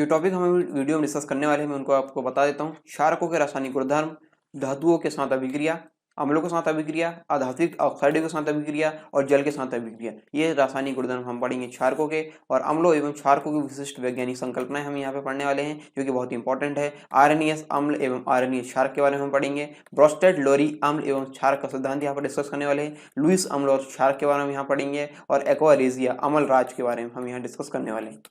जो टॉपिक हम वीडियो में डिस्कस करने वाले हैं मैं उनको आपको बता देता हूँ। क्षारकों के रासायनिक गुणधर्म, धातुओं के साथ अभिक्रिया, अम्लों के साथ अभिक्रिया, आधात्विक ऑक्साइडों के साथ अभिक्रिया और जल के साथ अभिक्रिया, ये रासायनिक गुणधर्म हम पढ़ेंगे क्षारकों के। और अम्लों एवं क्षारकों की विशिष्ट वैज्ञानिक संकल्पनाएं हम यहाँ पे पढ़ने वाले हैं, जो कि बहुत इंपॉर्टेंट है। आरएनएस अम्ल एवं आरएनएस क्षारक के बारे में हम पढ़ेंगे। ब्रोस्टेड लोरी अम्ल एवं क्षारक का सिद्धांत यहाँ पर डिस्कस करने वाले हैं। लुईस अम्ल और क्षारक के बारे में यहाँ पढ़ेंगे और एक्वारेजिया अम्ल राज के बारे में हम यहाँ डिस्कस करने वाले हैं।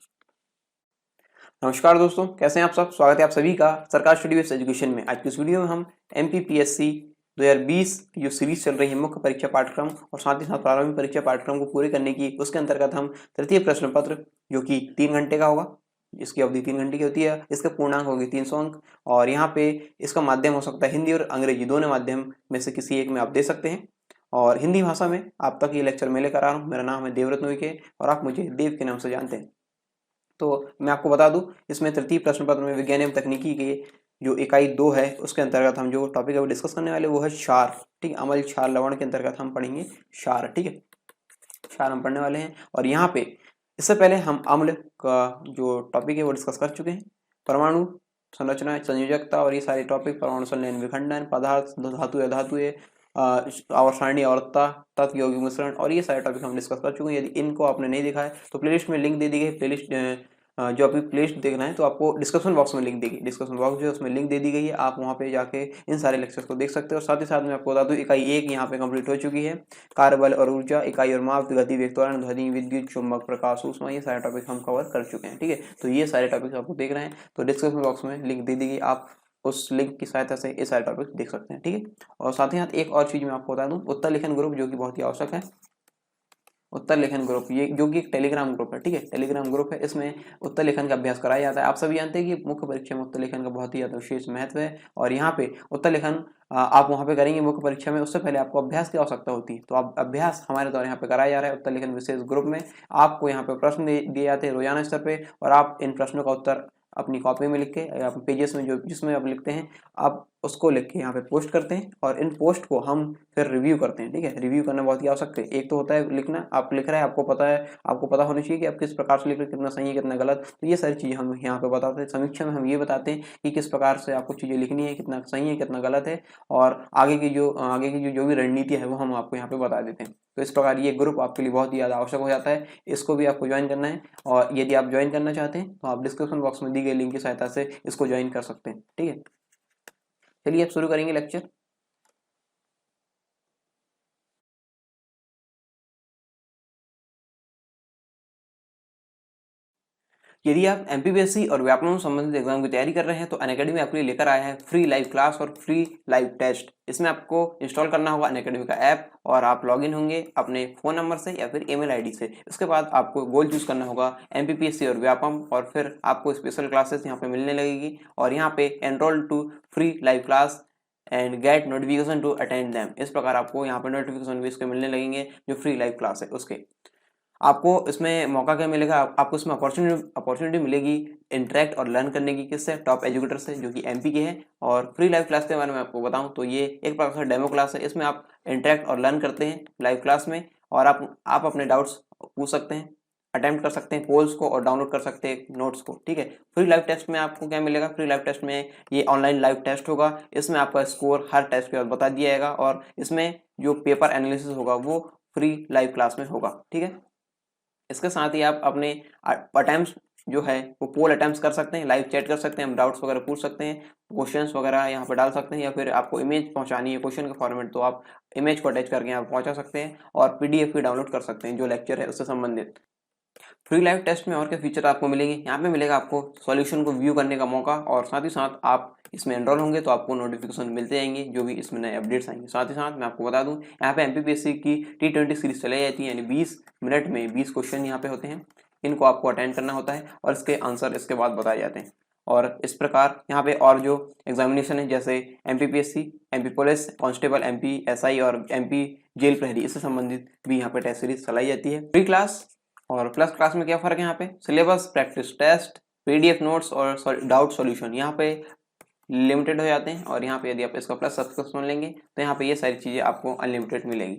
नमस्कार दोस्तों, कैसे हैं आप सब। स्वागत है आप सभी का सरकार स्टडी बेस्ड एजुकेशन में। आज की इस वीडियो में हम एमपीपीएससी 2020 जो सीरीज चल रही है मुख्य परीक्षा पाठ्यक्रम और साथ ही साथ प्रारंभिक परीक्षा पाठ्यक्रम को पूरे करने की, उसके अंतर्गत हम तृतीय प्रश्न पत्र जो कि 3 घंटे का होगा, इसकी अवधि 3 घंटे की होती है, इसके पूर्णांक होगी 300 अंक। और यहाँ पे इसका माध्यम हो सकता है हिंदी और अंग्रेजी, दोनों माध्यम में से किसी एक में आप दे सकते हैं। और हिंदी भाषा में आप तक ये लेक्चर मैं लेकर आ रहा हूँ। मेरा नाम है देवव्रत नोईके और आप मुझे देव के नाम से जानते हैं। तो मैं आपको बता दूं, इसमें तृतीय प्रश्न पत्र में विज्ञान एवं तकनीकी के जो इकाई 2 है उसके अंतर्गत हम जो टॉपिक अभी डिस्कस करने वाले वो है क्षार। ठीक है, अम्ल क्षार लवण के अंतर्गत हम पढ़ेंगे क्षार। ठीक है, क्षार हम पढ़ने वाले हैं। और यहाँ पे इससे पहले हम अम्ल का जो टॉपिक है वो डिस्कस कर चुके हैं। परमाणु संरचना, संयोजकता और ये सारे टॉपिक, परमाणु संलयन विखंडन, पदार्थ, धातु या धातु, आवर्त आवर्तता, तत्व यौगिक मिश्रण और ये सारे टॉपिक हम डिस्कस कर चुके हैं। यदि इनको आपने नहीं देखा है तो प्लेलिस्ट में लिंक दे दी गई है। प्लेलिस्ट जो आपकी प्लेलिस्ट देखना है तो आपको डिस्क्रिप्शन बॉक्स में लिंक देगी, डिस्क्रिप्शन बॉक्स जो है उसमें लिंक दे दी गई है, आप वहाँ पे जाके इन सारे लेक्चर्स को देख सकते हो। साथ ही साथ मैं आपको बता दूं इकाई 1 यहाँ पे कंप्लीट हो चुकी है। कार्यबल और ऊर्जा, इकाई और माप, गति, वेग, त्वरण, ध्वनि, विद्युत, चुंबक, प्रकाश, ऊष्मा, ये सारे टॉपिक हम कवर कर चुके हैं। ठीक है, तो ये सारे टॉपिक आपको देख रहे हैं तो डिस्क्रिप्शन बॉक्स में लिंक दे दी गई, आप उस लिंक की सहायता से ये सारे टॉपिक देख सकते हैं। ठीक है, और साथ ही साथ एक और चीज मैं आपको बता दूं, उत्तर लेखन ग्रुप जो कि बहुत ही आवश्यक है। उत्तर लेखन ग्रुप ये जो कि एक टेलीग्राम ग्रुप है। ठीक है, टेलीग्राम ग्रुप है, इसमें उत्तर लेखन का अभ्यास कराया जाता है। आप सभी जानते हैं कि मुख्य परीक्षा में उत्तर लेखन का बहुत ही ज्यादा विशेष महत्व है। और यहाँ पे उत्तर लेखन आप वहाँ पे करेंगे मुख्य परीक्षा में, उससे पहले आपको अभ्यास की आवश्यकता होती है। तो आप अभ्यास हमारे द्वारा यहाँ पे कराया जा रहा है उत्तर लेखन विशेष ग्रुप में। आपको यहाँ पे प्रश्न दिए जाते हैं रोजाना स्तर पे और आप इन प्रश्नों का उत्तर अपनी कॉपी में लिख के या पेजेस में जो जिसमें आप लिखते हैं आप उसको लिख के यहाँ पे पोस्ट करते हैं और इन पोस्ट को हम फिर रिव्यू करते हैं। ठीक है, रिव्यू करना बहुत ही आवश्यक है। एक तो होता है लिखना, आप लिख रहे हैं, आपको पता है, आपको पता होना चाहिए कि आप किस प्रकार से लिख रहे हैं, कितना सही है कितना गलत। तो ये सारी चीजें हम यहाँ पे बताते हैं। समीक्षा में हम ये बताते हैं कि किस प्रकार से आपको चीजें लिखनी है, कितना सही है कितना गलत है, और आगे की जो भी रणनीति है वो हम आपको यहाँ पे बता देते हैं। तो इस प्रकार ये ग्रुप आपके लिए बहुत ही ज़्यादा आवश्यक हो जाता है। इसको भी आपको ज्वाइन करना है और यदि आप ज्वाइन करना चाहते हैं तो आप डिस्क्रिप्शन बॉक्स में दी गई लिंक की सहायता से इसको ज्वाइन कर सकते हैं। ठीक है, चलिए अब शुरू करेंगे लेक्चर। यदि आप एमपीपीएससी और व्याकरण संबंधित एग्जाम की तैयारी कर रहे हैं तो अनअकैडमी आपके लिए लेकर आया है फ्री लाइव क्लास और फ्री लाइव टेस्ट। इसमें आपको इंस्टॉल करना होगा अनअकैडमी का ऐप और आप लॉगिन होंगे अपने फोन नंबर से या फिर ईमेल आईडी से। इसके बाद आपको गोल चूज करना होगा एमपीपीएससी और व्यापम और फिर आपको स्पेशल क्लासेस यहाँ पे मिलने लगेगी और यहाँ पे enrol to free live class and get notification to attend them. इस प्रकार आपको यहाँ पे नोटिफिकेशन भी इसके मिलने लगेंगे जो फ्री लाइव क्लास है उसके। आपको इसमें मौका क्या मिलेगा, आपको इसमें अपॉर्चुनिटी मिलेगी इंटरेक्ट और लर्न करने की। किससे? टॉप एजुकेटर से जो कि एमपी के हैं। और फ्री लाइव क्लास के बारे में आपको बताऊं तो ये एक प्रकार से डेमो क्लास है। इसमें आप इंटरेक्ट और लर्न करते हैं लाइव क्लास में और आप अपने डाउट्स पूछ सकते हैं, अटेम्प्ट कर सकते हैं पोल्स को और डाउनलोड कर सकते हैं नोट्स को। ठीक है, फ्री लाइव टेस्ट में आपको क्या मिलेगा, फ्री लाइव टेस्ट में ये ऑनलाइन लाइव टेस्ट होगा। इसमें आपका स्कोर हर टेस्ट के बाद बता दिया जाएगा और इसमें जो पेपर एनालिसिस होगा वो फ्री लाइव क्लास में होगा। ठीक है, इसके साथ ही आप अपने अटेम्प्ट जो है वो पोल अटेम्प्ट कर सकते हैं, लाइव चैट कर सकते हैं, हम डाउट्स वगैरह पूछ सकते हैं, क्वेश्चंस वगैरह यहाँ पे डाल सकते हैं, या फिर आपको इमेज पहुंचानी है क्वेश्चन का फॉर्मेट तो आप इमेज को अटैच करके यहाँ पहुंचा सकते हैं और पीडीएफ भी डाउनलोड कर सकते हैं जो लेक्चर है उससे संबंधित। फ्री लाइव टेस्ट में और क्या फीचर आपको मिलेंगे, यहाँ पे मिलेगा आपको सॉल्यूशन को व्यू करने का मौका और साथ ही साथ आप इसमें एनरोल होंगे तो आपको नोटिफिकेशन मिलते जाएंगे जो भी इसमें नए अपडेट्स आएंगे। साथ ही साथ मैं आपको बता दूं यहाँ पे एमपीपीएससी की T20 सीरीज चलाई जाती है, यानी 20 मिनट में 20 क्वेश्चन यहाँ पे होते हैं। इनको आपको अटेंड करना होता है और इसके आंसर इसके बाद बताए जाते हैं। और इस प्रकार यहाँ पे और जो एग्जामिनेशन है जैसे MPPSC, MP police constable, MP SI और एमपी जेल प्रहरी, इससे संबंधित भी यहाँ पे टेस्ट सीरीज चलाई जाती है। फ्री क्लास और प्लस क्लास में क्या फर्क है, यहाँ पे syllabus, practice test, PDF notes और डाउट सॉल्यूशन यहाँ पे लिमिटेड हो जाते हैं और यहाँ पे यदि आप इसका प्लस सब्सक्रिप्शन लेंगे तो यहाँ पे ये सारी चीज़ें आपको अनलिमिटेड मिलेगी।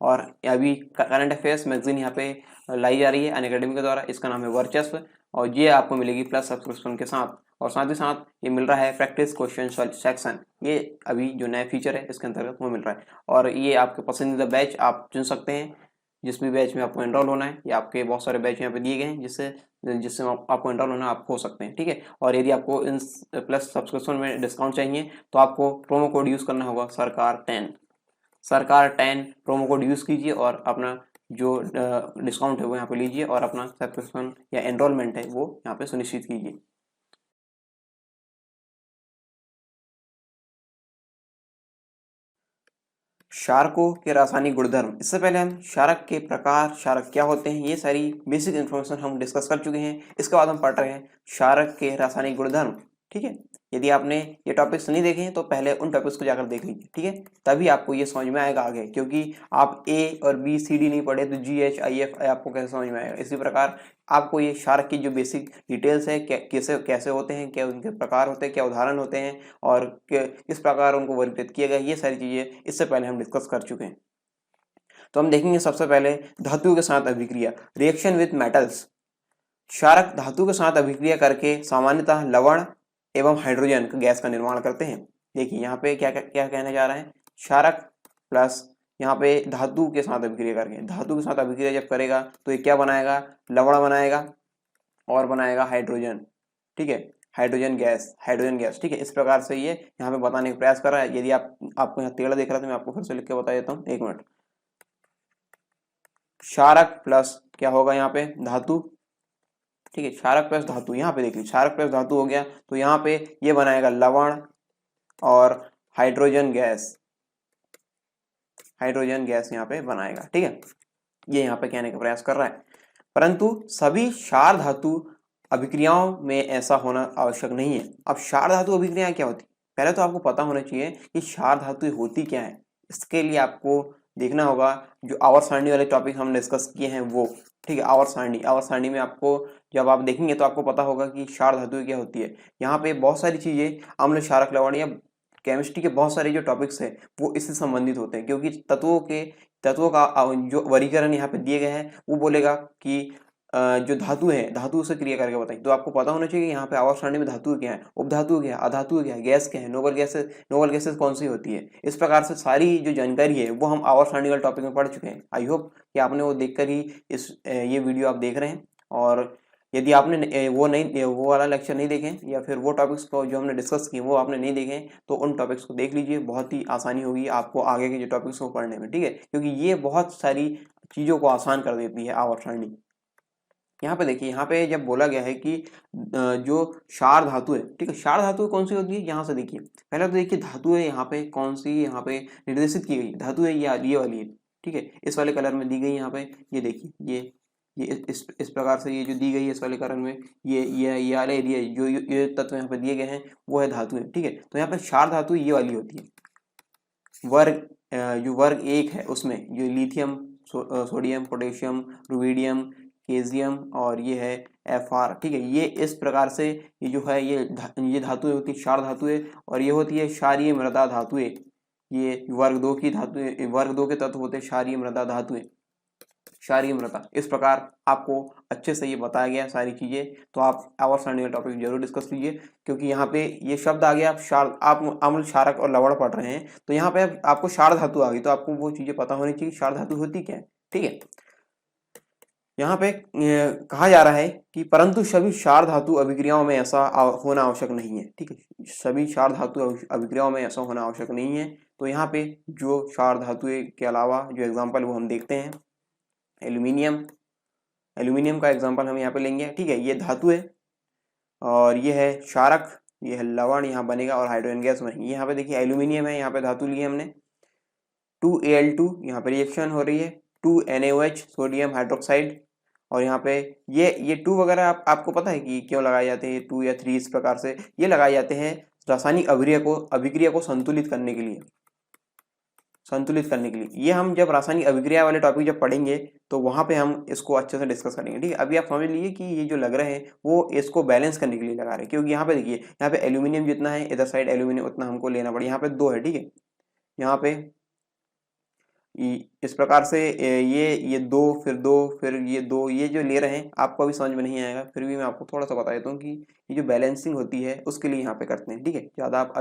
और अभी करंट अफेयर्स मैगजीन यहाँ पे लाई जा रही है अनअकैडमी के द्वारा, इसका नाम है वर्चस्व। और ये आपको मिलेगी प्लस सब्सक्रिप्शन के साथ। और साथ ही साथ ये मिल रहा है प्रैक्टिस क्वेश्चन सेक्शन, ये अभी जो नया फीचर है इसके अंतर्गत वो मिल रहा है। और ये आपके पसंदीदा बैच आप चुन सकते हैं, जिस भी बैच में आपको एनरोल होना है। ये आपके बहुत सारे बैच यहाँ पे दिए गए हैं जिससे जिससे आपको एनरोल होना आप हो सकते हैं, ठीक है। और यदि आपको इन प्लस सब्सक्रिप्शन में डिस्काउंट चाहिए तो आपको प्रोमो कोड यूज़ करना होगा सरकार10। सरकार10 प्रोमो कोड यूज़ कीजिए और अपना जो डिस्काउंट है वो यहाँ पे लीजिए और अपना सब्सक्रिप्शन या एनरोलमेंट है वो यहाँ पे सुनिश्चित कीजिए। क्षारकों के रासायनिक गुणधर्म। इससे पहले हम क्षारक के प्रकार, क्षारक क्या होते हैं, ये सारी बेसिक इन्फॉर्मेशन हम डिस्कस कर चुके हैं। इसके बाद हम पढ़ रहे हैं क्षारक के रासायनिक गुणधर्म, ठीक है। यदि आपने ये टॉपिक्स नहीं देखे हैं तो पहले उन टॉपिक्स को जाकर देख लीजिए, ठीक है। तभी आपको ये समझ में आएगा आगे, क्योंकि आप ए और बी सी डी नहीं पढ़े तो जी एच आई एफ आपको कैसे समझ में आएगा। इसी प्रकार आपको ये क्षारक की जो बेसिक डिटेल्स है, कैसे कैसे होते हैं, क्या उनके प्रकार होते हैं, क्या उदाहरण होते हैं और किस प्रकार उनको वर्गीकृत किया गया, ये सारी चीज़ें इससे पहले हम डिस्कस कर चुके हैं। तो हम देखेंगे सबसे पहले धातुओं के साथ अभिक्रिया, रिएक्शन विद मेटल्स। क्षारक धातु के साथ अभिक्रिया करके सामान्यतः लवण एवं हाइड्रोजन गैस का निर्माण करते हैं। देखिए यहाँ पे क्या क्या कहने जा रहा है, क्षारक प्लस यहाँ पे धातु के साथ अभिक्रिया करके, धातु के साथ अभिक्रिया जब करेगा तो ये क्या बनाएगा, लवण बनाएगा और बनाएगा हाइड्रोजन, ठीक है, हाइड्रोजन गैस, ठीक है। इस प्रकार से ये यहाँ पे बताने का प्रयास कर रहा है। यदि आपको यहाँ टेढ़ा दिख रहा है तो मैं आपको फिर से लिख के बता देता हूँ, एक मिनट। क्षारक प्लस क्या होगा यहाँ पे, धातु, ठीक है, क्षारक प्लस धातु। यहाँ पे देखिए क्षारक प्लस धातु हो गया तो यहाँ पे ये बनाएगा लवण और हाइड्रोजन गैस यहाँ पे बनाएगा, ठीक है। ये यहाँ पे कहने का प्रयास कर रहा है। परंतु सभी क्षार धातु अभिक्रियाओं में ऐसा होना आवश्यक नहीं है। अब क्षार धातु अभिक्रियाएं क्या होती, पहले तो आपको पता होना चाहिए कि क्षार धातु होती क्या है। इसके लिए आपको देखना होगा जो आवर्त सारणी वाले टॉपिक हम डिस्कस किए हैं वो, ठीक है। आवर्त सारणी में आपको जब आप देखेंगे तो आपको पता होगा कि क्षार धातु क्या होती है। यहाँ पे बहुत सारी चीजें अम्ल, क्षारक, लवण या केमिस्ट्री के बहुत सारे जो टॉपिक्स हैं वो इससे संबंधित होते हैं, क्योंकि तत्वों का जो वर्गीकरण यहाँ पे दिए गए हैं वो बोलेगा कि जो धातु है, धातु से क्रिया करके बताएं। तो आपको पता होना चाहिए कि यहाँ पे आवर्त सारणी में धातु क्या है, उपधातु क्या है, अधातु क्या है, गैस क्या है, नोबल गैसेस कौन सी होती है। इस प्रकार से सारी जो जानकारी है वो हम आवर्त सारणी वाले टॉपिक में पढ़ चुके हैं। आई होप कि आपने वो देखकर ही ये वीडियो आप देख रहे हैं। और यदि आपने वो वाला लेक्चर नहीं देखे या फिर वो टॉपिक्स को जो हमने डिस्कस किए वो आपने नहीं देखे तो उन टॉपिक्स को देख लीजिए, बहुत ही आसानी होगी आपको आगे के जो टॉपिक्स को पढ़ने में, ठीक है। क्योंकि ये बहुत सारी चीज़ों को आसान कर देती है आवर्त सारणी। यहाँ पे देखिए, यहाँ पे जब बोला गया है कि जो क्षार धातु है, ठीक है, क्षार धातु कौन सी होती है, यहाँ से देखिए पहले तो देखिए धातु है यहाँ पे कौन सी, यहाँ पे निर्देशित की गई धातु है ये वाली है, ठीक है, इस वाले कलर में दी गई। यहाँ पे ये देखिए ये इस प्रकार से ये जो दी गई है इस वाले कलर में, ये वाले एरिया जो ये तत्व यहाँ पे दिए गए हैं वो है धातु है, ठीक है। तो यहाँ पे क्षार धातु ये वाली होती है। जो वर्ग 1 है उसमें जो लिथियम, सोडियम, पोटेशियम, रुबिडियम, केजियम और ये है Fr, ठीक है। ये इस प्रकार से ये जो है ये धातुएं होती है क्षार धातुएं, और ये होती है क्षारीय मृदा धातुएं। ये वर्ग 2 की धातुएं, वर्ग 2 के तत्व होते हैं क्षारीय मृदा धातुएं, क्षारीय मृदा। इस प्रकार आपको अच्छे से ये बताया गया सारी चीजें। तो आप आवर्त सारणी का टॉपिक जरूर डिस्कस कीजिए, क्योंकि यहाँ पे ये शब्द आ गया, आप अम्ल, क्षारक और लवण पढ़ रहे हैं तो यहाँ पे आपको क्षार धातु आ गई तो आपको वो चीजें पता होनी चाहिए क्षार धातु होती क्या है, ठीक है। यहाँ पे कहा जा रहा है कि परंतु सभी क्षार धातु अभिक्रियाओं में ऐसा होना आवश्यक नहीं है, ठीक है। सभी क्षार धातु अभिक्रियाओं में ऐसा होना आवश्यक नहीं है। तो यहाँ पे जो क्षार धातु के अलावा जो एग्जाम्पल वो हम देखते हैं, एल्यूमिनियम का एग्जाम्पल हम यहाँ पे लेंगे, ठीक है। ये धातु है और ये है क्षारक, ये है लवण यहाँ बनेगा और हाइड्रोजन गैस बनेगी। यहाँ पे देखिए एल्यूमिनियम है, यहाँ पे धातु ली है हमने 2Al2, यहाँ पे रिएक्शन हो रही है 2NaOH सोडियम हाइड्रोक्साइड। और यहाँ पे ये 2 वगैरह आपको पता है कि क्यों लगाए जाते हैं 2 या 3, इस प्रकार से ये लगाए जाते हैं रासायनिक अभिक्रिया को संतुलित करने के लिए, ये हम जब रासायनिक अभिक्रिया वाले टॉपिक जब पढ़ेंगे तो वहां पे हम इसको अच्छे से डिस्कस करेंगे, ठीक है। अभी आप समझ लीजिए कि ये जो लग रहे हैं वो इसको बैलेंस करने के लिए लगा रहे हैं, क्योंकि यहाँ पे देखिए यहाँ पे एल्यूमिनियम जितना है इधर साइड एल्यूमिनियम उतना हमको लेना पड़े, यहाँ पे 2 है, ठीक है। यहाँ पे इस प्रकार से ये दो, फिर दो, फिर ये दो, ये जो ले रहे हैं आपको अभी समझ में नहीं आएगा, फिर भी मैं आपको थोड़ा सा बता देता हूँ कि ये जो बैलेंसिंग होती है उसके लिए यहाँ पे करते हैं, ठीक है। ज़्यादा आप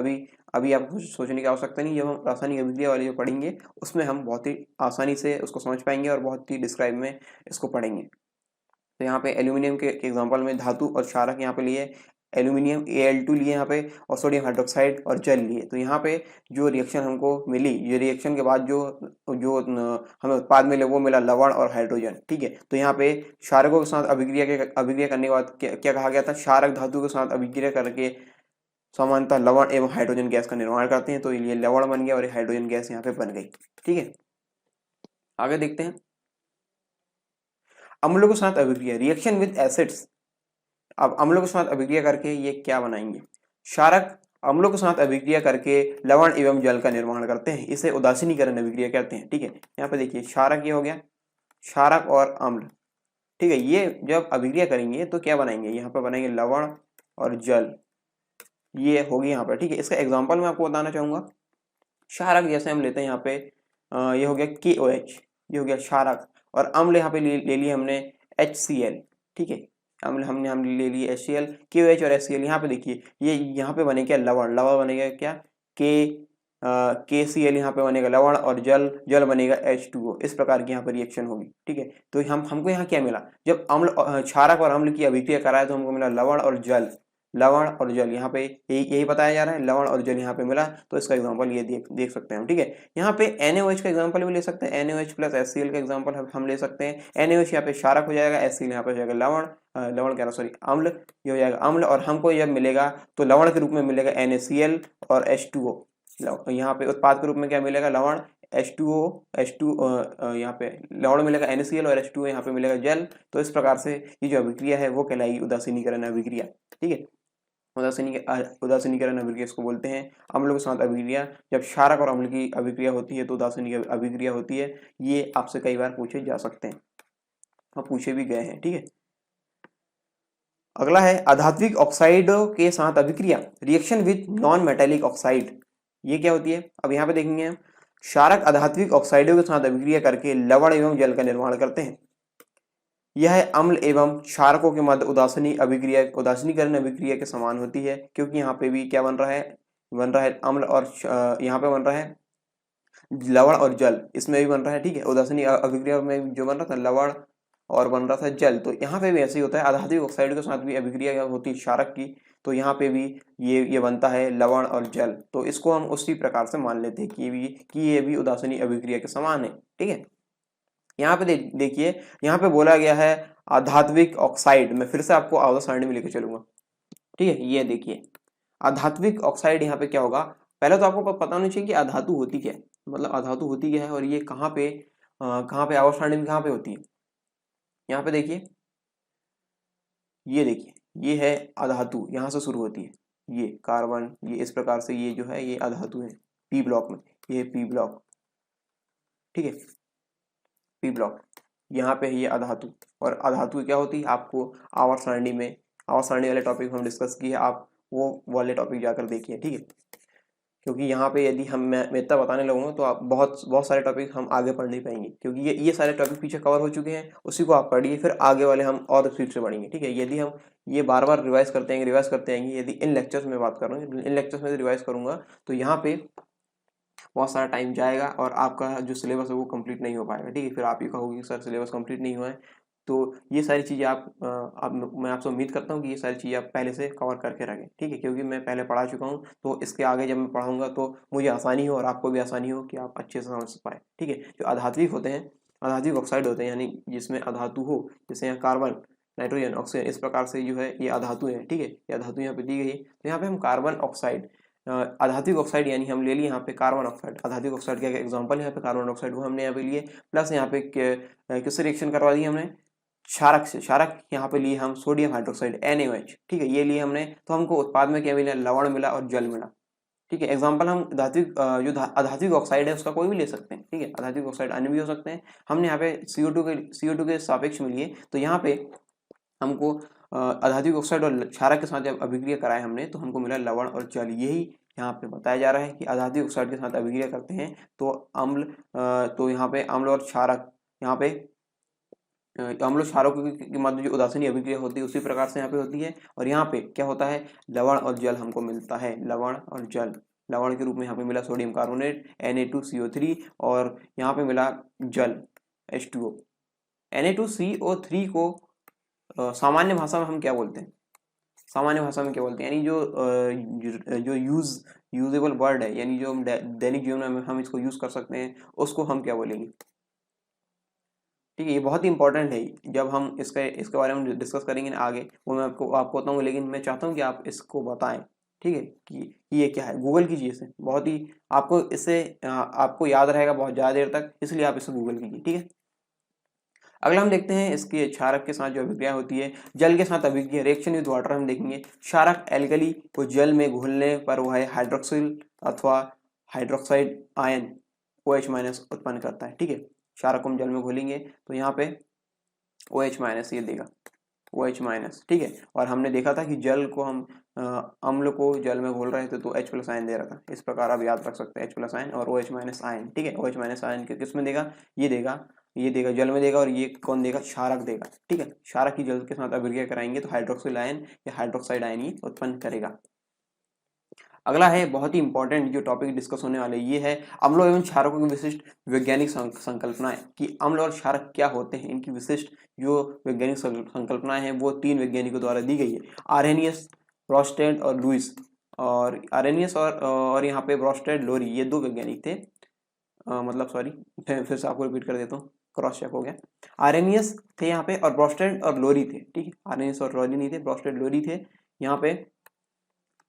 अभी आपको सोचने की आवश्यकता नहीं, जब हम रासायनिक अभिक्रिया वाली जो पढ़ेंगे उसमें हम बहुत ही आसानी से उसको समझ पाएंगे और बहुत ही डिस्क्राइब में इसको पढ़ेंगे। तो यहाँ पे एल्यूमिनियम के एग्जांपल में धातु और क्षारक यहाँ पे लिए, एल्यूमिनियम Al2 लिए यहाँ पे, और सोडियम हाइड्रोक्साइड और जल लिए। तो यहाँ पे जो रिएक्शन हमको मिली, ये रिएक्शन के बाद जो जो हमें उत्पाद मिले वो मिला लवण और हाइड्रोजन, ठीक है। तो यहाँ पे क्षारकों के साथ अभिक्रिया करने के बाद क्या कहा गया था, क्षारक धातु के साथ अभिक्रिया करके सामान्यतः लवण एवं हाइड्रोजन गैस का निर्माण करते हैं। तो ये लवण बन गया और हाइड्रोजन गैस यहाँ पे बन गई, ठीक है। आगे देखते हैं अम्लों के साथ अभिक्रिया, रिएक्शन विद एसिड्स। अब अम्लों के साथ अभिक्रिया करके ये क्या बनाएंगे, क्षारक अम्लों के साथ अभिक्रिया करके लवण एवं जल का निर्माण करते हैं, इसे उदासीनीकरण अभिक्रिया कहते हैं, ठीक है। यहाँ पे देखिए क्षारक ये हो गया, क्षारक और अम्ल, ठीक है। ये जब अभिक्रिया करेंगे तो क्या बनाएंगे, यहाँ पे बनाएंगे लवण और जल, ये होगी यहाँ पर, ठीक है। इसका एग्जाम्पल मैं आपको बताना चाहूंगा। क्षारक जैसे हम लेते हैं यहाँ पे ये हो गया KOH, ये हो गया क्षारक, और अम्ल यहाँ पे ले लिए हमने HCl, ठीक है। अम्ल हम ले लिए HCl, KOH और HCl। यहाँ पे देखिए ये यहाँ पे बने क्या, लवण, लवण बनेगा क्या KCl, यहाँ पे बनेगा लवण, और जल बनेगा H2O। इस प्रकार की यहाँ पर रिएक्शन होगी, ठीक है। तो हमको यहाँ क्या मिला, जब क्षारक और अम्ल की अभिक्रिया कराए तो हमको मिला लवण और जल, लवण और जल, यहाँ पे यही बताया जा रहा है, लवण और जल यहाँ पे मिला। तो इसका एग्जांपल ये देख सकते हैं हम, ठीक है। यहाँ पे NaOH का एग्जांपल भी ले सकते हैं, NaOH प्लस HCl का एग्जांपल हम ले सकते हैं। NaOH यहाँ पे क्षारक हो जाएगा, HCl यहाँ पे हो जाएगा लवण कह रहा सॉरी अम्ल, ये हो जाएगा अम्ल, और हमको जब मिलेगा तो लवण के रूप में मिलेगा NaCl और H2O। यहाँ पे उत्पाद के रूप में क्या मिलेगा, लवण H2O यहाँ पे लवण मिलेगा NaCl और H2O यहाँ पे मिलेगा जल। तो इस प्रकार से ये जो अभिक्रिया है वो कहलाएगी उदासीनीकरण अभिक्रिया, ठीक है। उदासीनीकरण अभिक्रिया इसको बोलते हैं। अम्लों के साथ अभिक्रिया, जब क्षारक और अम्ल की अभिक्रिया होती है तो उदासीनिक अभिक्रिया होती है। ये आपसे कई बार पूछे जा सकते हैं और पूछे भी गए हैं, ठीक है। अगला है अधात्विक ऑक्साइडों के साथ अभिक्रिया, reaction with non metallic oxide. ये क्या होती है, अब यहाँ पे देखेंगे हम, क्षारक अधात्विक ऑक्साइडों के साथ अभिक्रिया करके लवण एवं जल का निर्माण करते हैं। यह अम्ल एवं क्षारकों के मध्य उदासीनीकरण अभिक्रिया के समान होती है, क्योंकि यहाँ पे भी क्या बन रहा है अम्ल, और यहाँ पे बन रहा है लवण और जल, इसमें भी बन रहा है, ठीक है। उदासीनी अभिक्रिया में जो बन रहा था लवण और बन रहा था जल, तो यहाँ पे भी ऐसे ही होता है। अधात्विक ऑक्साइड के साथ भी अभिक्रिया होती है क्षारक की, तो यहाँ पे भी ये बनता है लवण और जल। तो इसको हम उसी प्रकार से मान लेते हैं कि ये भी उदासीनी अभिक्रिया के समान है, ठीक है। यहाँ पे देखिए यहाँ पे बोला गया है अधात्विक ऑक्साइड, मैं फिर से आपको आवर्त सारणी में लेकर चलूंगा, ठीक है। ये देखिए अधात्विक ऑक्साइड, यहाँ पे क्या होगा, पहले तो आपको पता होना चाहिए कि अधातु होती क्या है, मतलब अधातु होती क्या है और ये कहाँ पे आवर्त सारणी में कहाँ पे होती है। यहाँ पे देखिए, ये देखिए ये है अधातु, यहाँ से शुरू होती है, ये कार्बन, ये इस प्रकार से ये जो है ये अधातु है पी ब्लॉक में, ये पी ब्लॉक, ठीक है, पी ब्लॉक, यहाँ पे है ये अधातु। और अधातु क्या होती है, आपको आवर्त सारणी वाले टॉपिक हम डिस्कस किए, आप वो वाले टॉपिक जाकर देखिए, ठीक है। क्योंकि यहाँ पे यदि मैं इतना बताने लगूंगा तो आप बहुत सारे टॉपिक हम आगे पढ़ नहीं पाएंगे, क्योंकि ये सारे टॉपिक पीछे कवर हो चुके हैं, उसी को आप पढ़िए, फिर आगे वाले हम और स्पीड से पढ़ेंगे, ठीक है। यदि हम ये बार बार रिवाइज करते आएंगे, यदि इन लेक्चर्स में बात कर रहा हूँ, इन लेक्चर्स में रिवाइज करूंगा तो यहाँ पे बहुत सारा टाइम जाएगा और आपका जो सिलेबस है वो कंप्लीट नहीं हो पाएगा, ठीक है। फिर आप ये कहोगे कि सर सिलेबस कंप्लीट नहीं हुआ है। तो ये सारी चीज़ें मैं आपसे उम्मीद करता हूँ कि ये सारी चीज़ें आप पहले से कवर करके रखें, ठीक है, क्योंकि मैं पहले पढ़ा चुका हूँ। तो इसके आगे जब मैं पढ़ाऊँगा तो मुझे आसानी हो और आपको भी आसानी हो कि आप अच्छे से समझ पाए, ठीक है। जो अधात्विक होते हैं, अधात्विक ऑक्साइड होते हैं, यानी जिसमें अधातु हो, जैसे यहाँ कार्बन, नाइट्रोजन, ऑक्सीजन, इस प्रकार से जो है ये अधातु है, ठीक है। ये अधातु यहाँ पे दी गई है। तो यहाँ पे हम कार्बन ऑक्साइड, अधात्विक ऑक्साइड यानी हम ले लिए यहाँ पे कार्बन ऑक्साइड। अधात्विक ऑक्साइड का एग्जांपल है यहाँ पे कार्बन ऑक्साइड, वो हमने यहाँ पे लिए, प्लस यहाँ पे किससे रिएक्शन करवा दी हमने, क्षारक से। क्षारक यहाँ पे लिए हम सोडियम हाइड्रोक्साइड NaOH, ठीक है, ये लिए हमने। तो हमको उत्पाद में क्या मिला, लवण मिला और जल मिला, ठीक है। एग्जाम्पल हम जो अधात्विक ऑक्साइड है उसका कोई भी ले सकते हैं, ठीक है। अधात्विक ऑक्साइड अन्य भी हो सकते हैं। हमने यहाँ पे CO2 के सापेक्ष में लिए, तो यहाँ पे हमको अधात्विक ऑक्साइड और क्षारक के साथ जब अभिक्रिया कराए हमने तो हमको मिला लवण और जल। यही यहाँ पे बताया जा रहा है कि अधात्विक ऑक्साइड के साथ अभिक्रिया करते हैं तो अम्ल तो यहाँ पे अम्ल और क्षारक, यहाँ पे अम्ल और क्षारकों के मध्य जो उदासीन अभिक्रिया होती है उसी प्रकार से यहाँ पे होती है। और यहाँ पे क्या होता है, लवण और जल हमको मिलता है, लवण और जल। लवण के रूप में यहाँ पे मिला सोडियम कार्बोनेट Na2CO3 और यहाँ पे मिला जल H2O। Na2CO3 को सामान्य भाषा में हम क्या बोलते हैं, सामान्य भाषा में क्या बोलते हैं, यानी जो यूजेबल वर्ड है, यानी जो हम दैनिक जीवन में हम इसको यूज कर सकते हैं, उसको हम क्या बोलेंगे। ठीक है, ये बहुत ही इंपॉर्टेंट है। जब हम इसके बारे में डिस्कस करेंगे ना आगे, वो मैं आपको बताऊंगा, लेकिन मैं चाहता हूँ कि आप इसको बताएं, ठीक है, कि ये क्या है। गूगल कीजिए इसे, बहुत ही आपको इससे आपको याद रहेगा बहुत ज़्यादा देर तक, इसलिए आप इसे गूगल कीजिए। ठीक है, अगला हम देखते हैं इसके क्षारक के साथ जो अभिक्रिया होती है, जल के साथ अभिक्रिया, रिएक्शन विद वाटर हम देखेंगे। क्षारक एल्कली को जल में घुलने पर वह हाइड्रोक्सिल अथवा हाइड्रोक्साइड आयन OH- उत्पन्न करता है। ठीक है, क्षारक को हम जल में घोलेंगे तो यहाँ पे OH- ये देगा, OH-। ठीक है, और हमने देखा था कि जल को हम अम्ल को जल में घोल रहे थे तो H+ आयन दे रहा था। इस प्रकार आप याद रख सकते हैं, H+ आयन और OH- आयन। ठीक है, OH- आयन किस में देगा, ये देगा जल में देगा, और ये कौन देगा, क्षारक देगा। ठीक है, क्षारक की जल के साथ अभिक्रिया कराएंगे तो हाइड्रोक्सिल आयन या हाइड्रोक्साइड आयन ये उत्पन्न करेगा। अगला है बहुत ही इंपॉर्टेंट जो टॉपिक डिस्कस होने वाले, ये है अम्लों एवं क्षारकों की विशिष्ट वैज्ञानिक संकल्पनाएं, कि अम्ल और क्षारक क्या होते हैं, इनकी विशिष्ट जो वैज्ञानिक संकल्पनाएं हैं वो 3 वैज्ञानिकों द्वारा दी गई है, आर्हेनियस, ब्रोस्टेड और लुईस। और आर्हेनियस और यहाँ पे ब्रोस्टेड, लोरी, ये 2 वैज्ञानिक थे। मतलब सॉरी, फिर से आपको रिपीट कर देता हूँ, क्रॉस चेक हो गया। आर्हेनियस थे यहाँ पे और ब्रोस्टेड और लोरी थे। ठीक है, आर्हेनियस और लोरी नहीं थे, ब्रोस्टेड लोरी थे। यहाँ पे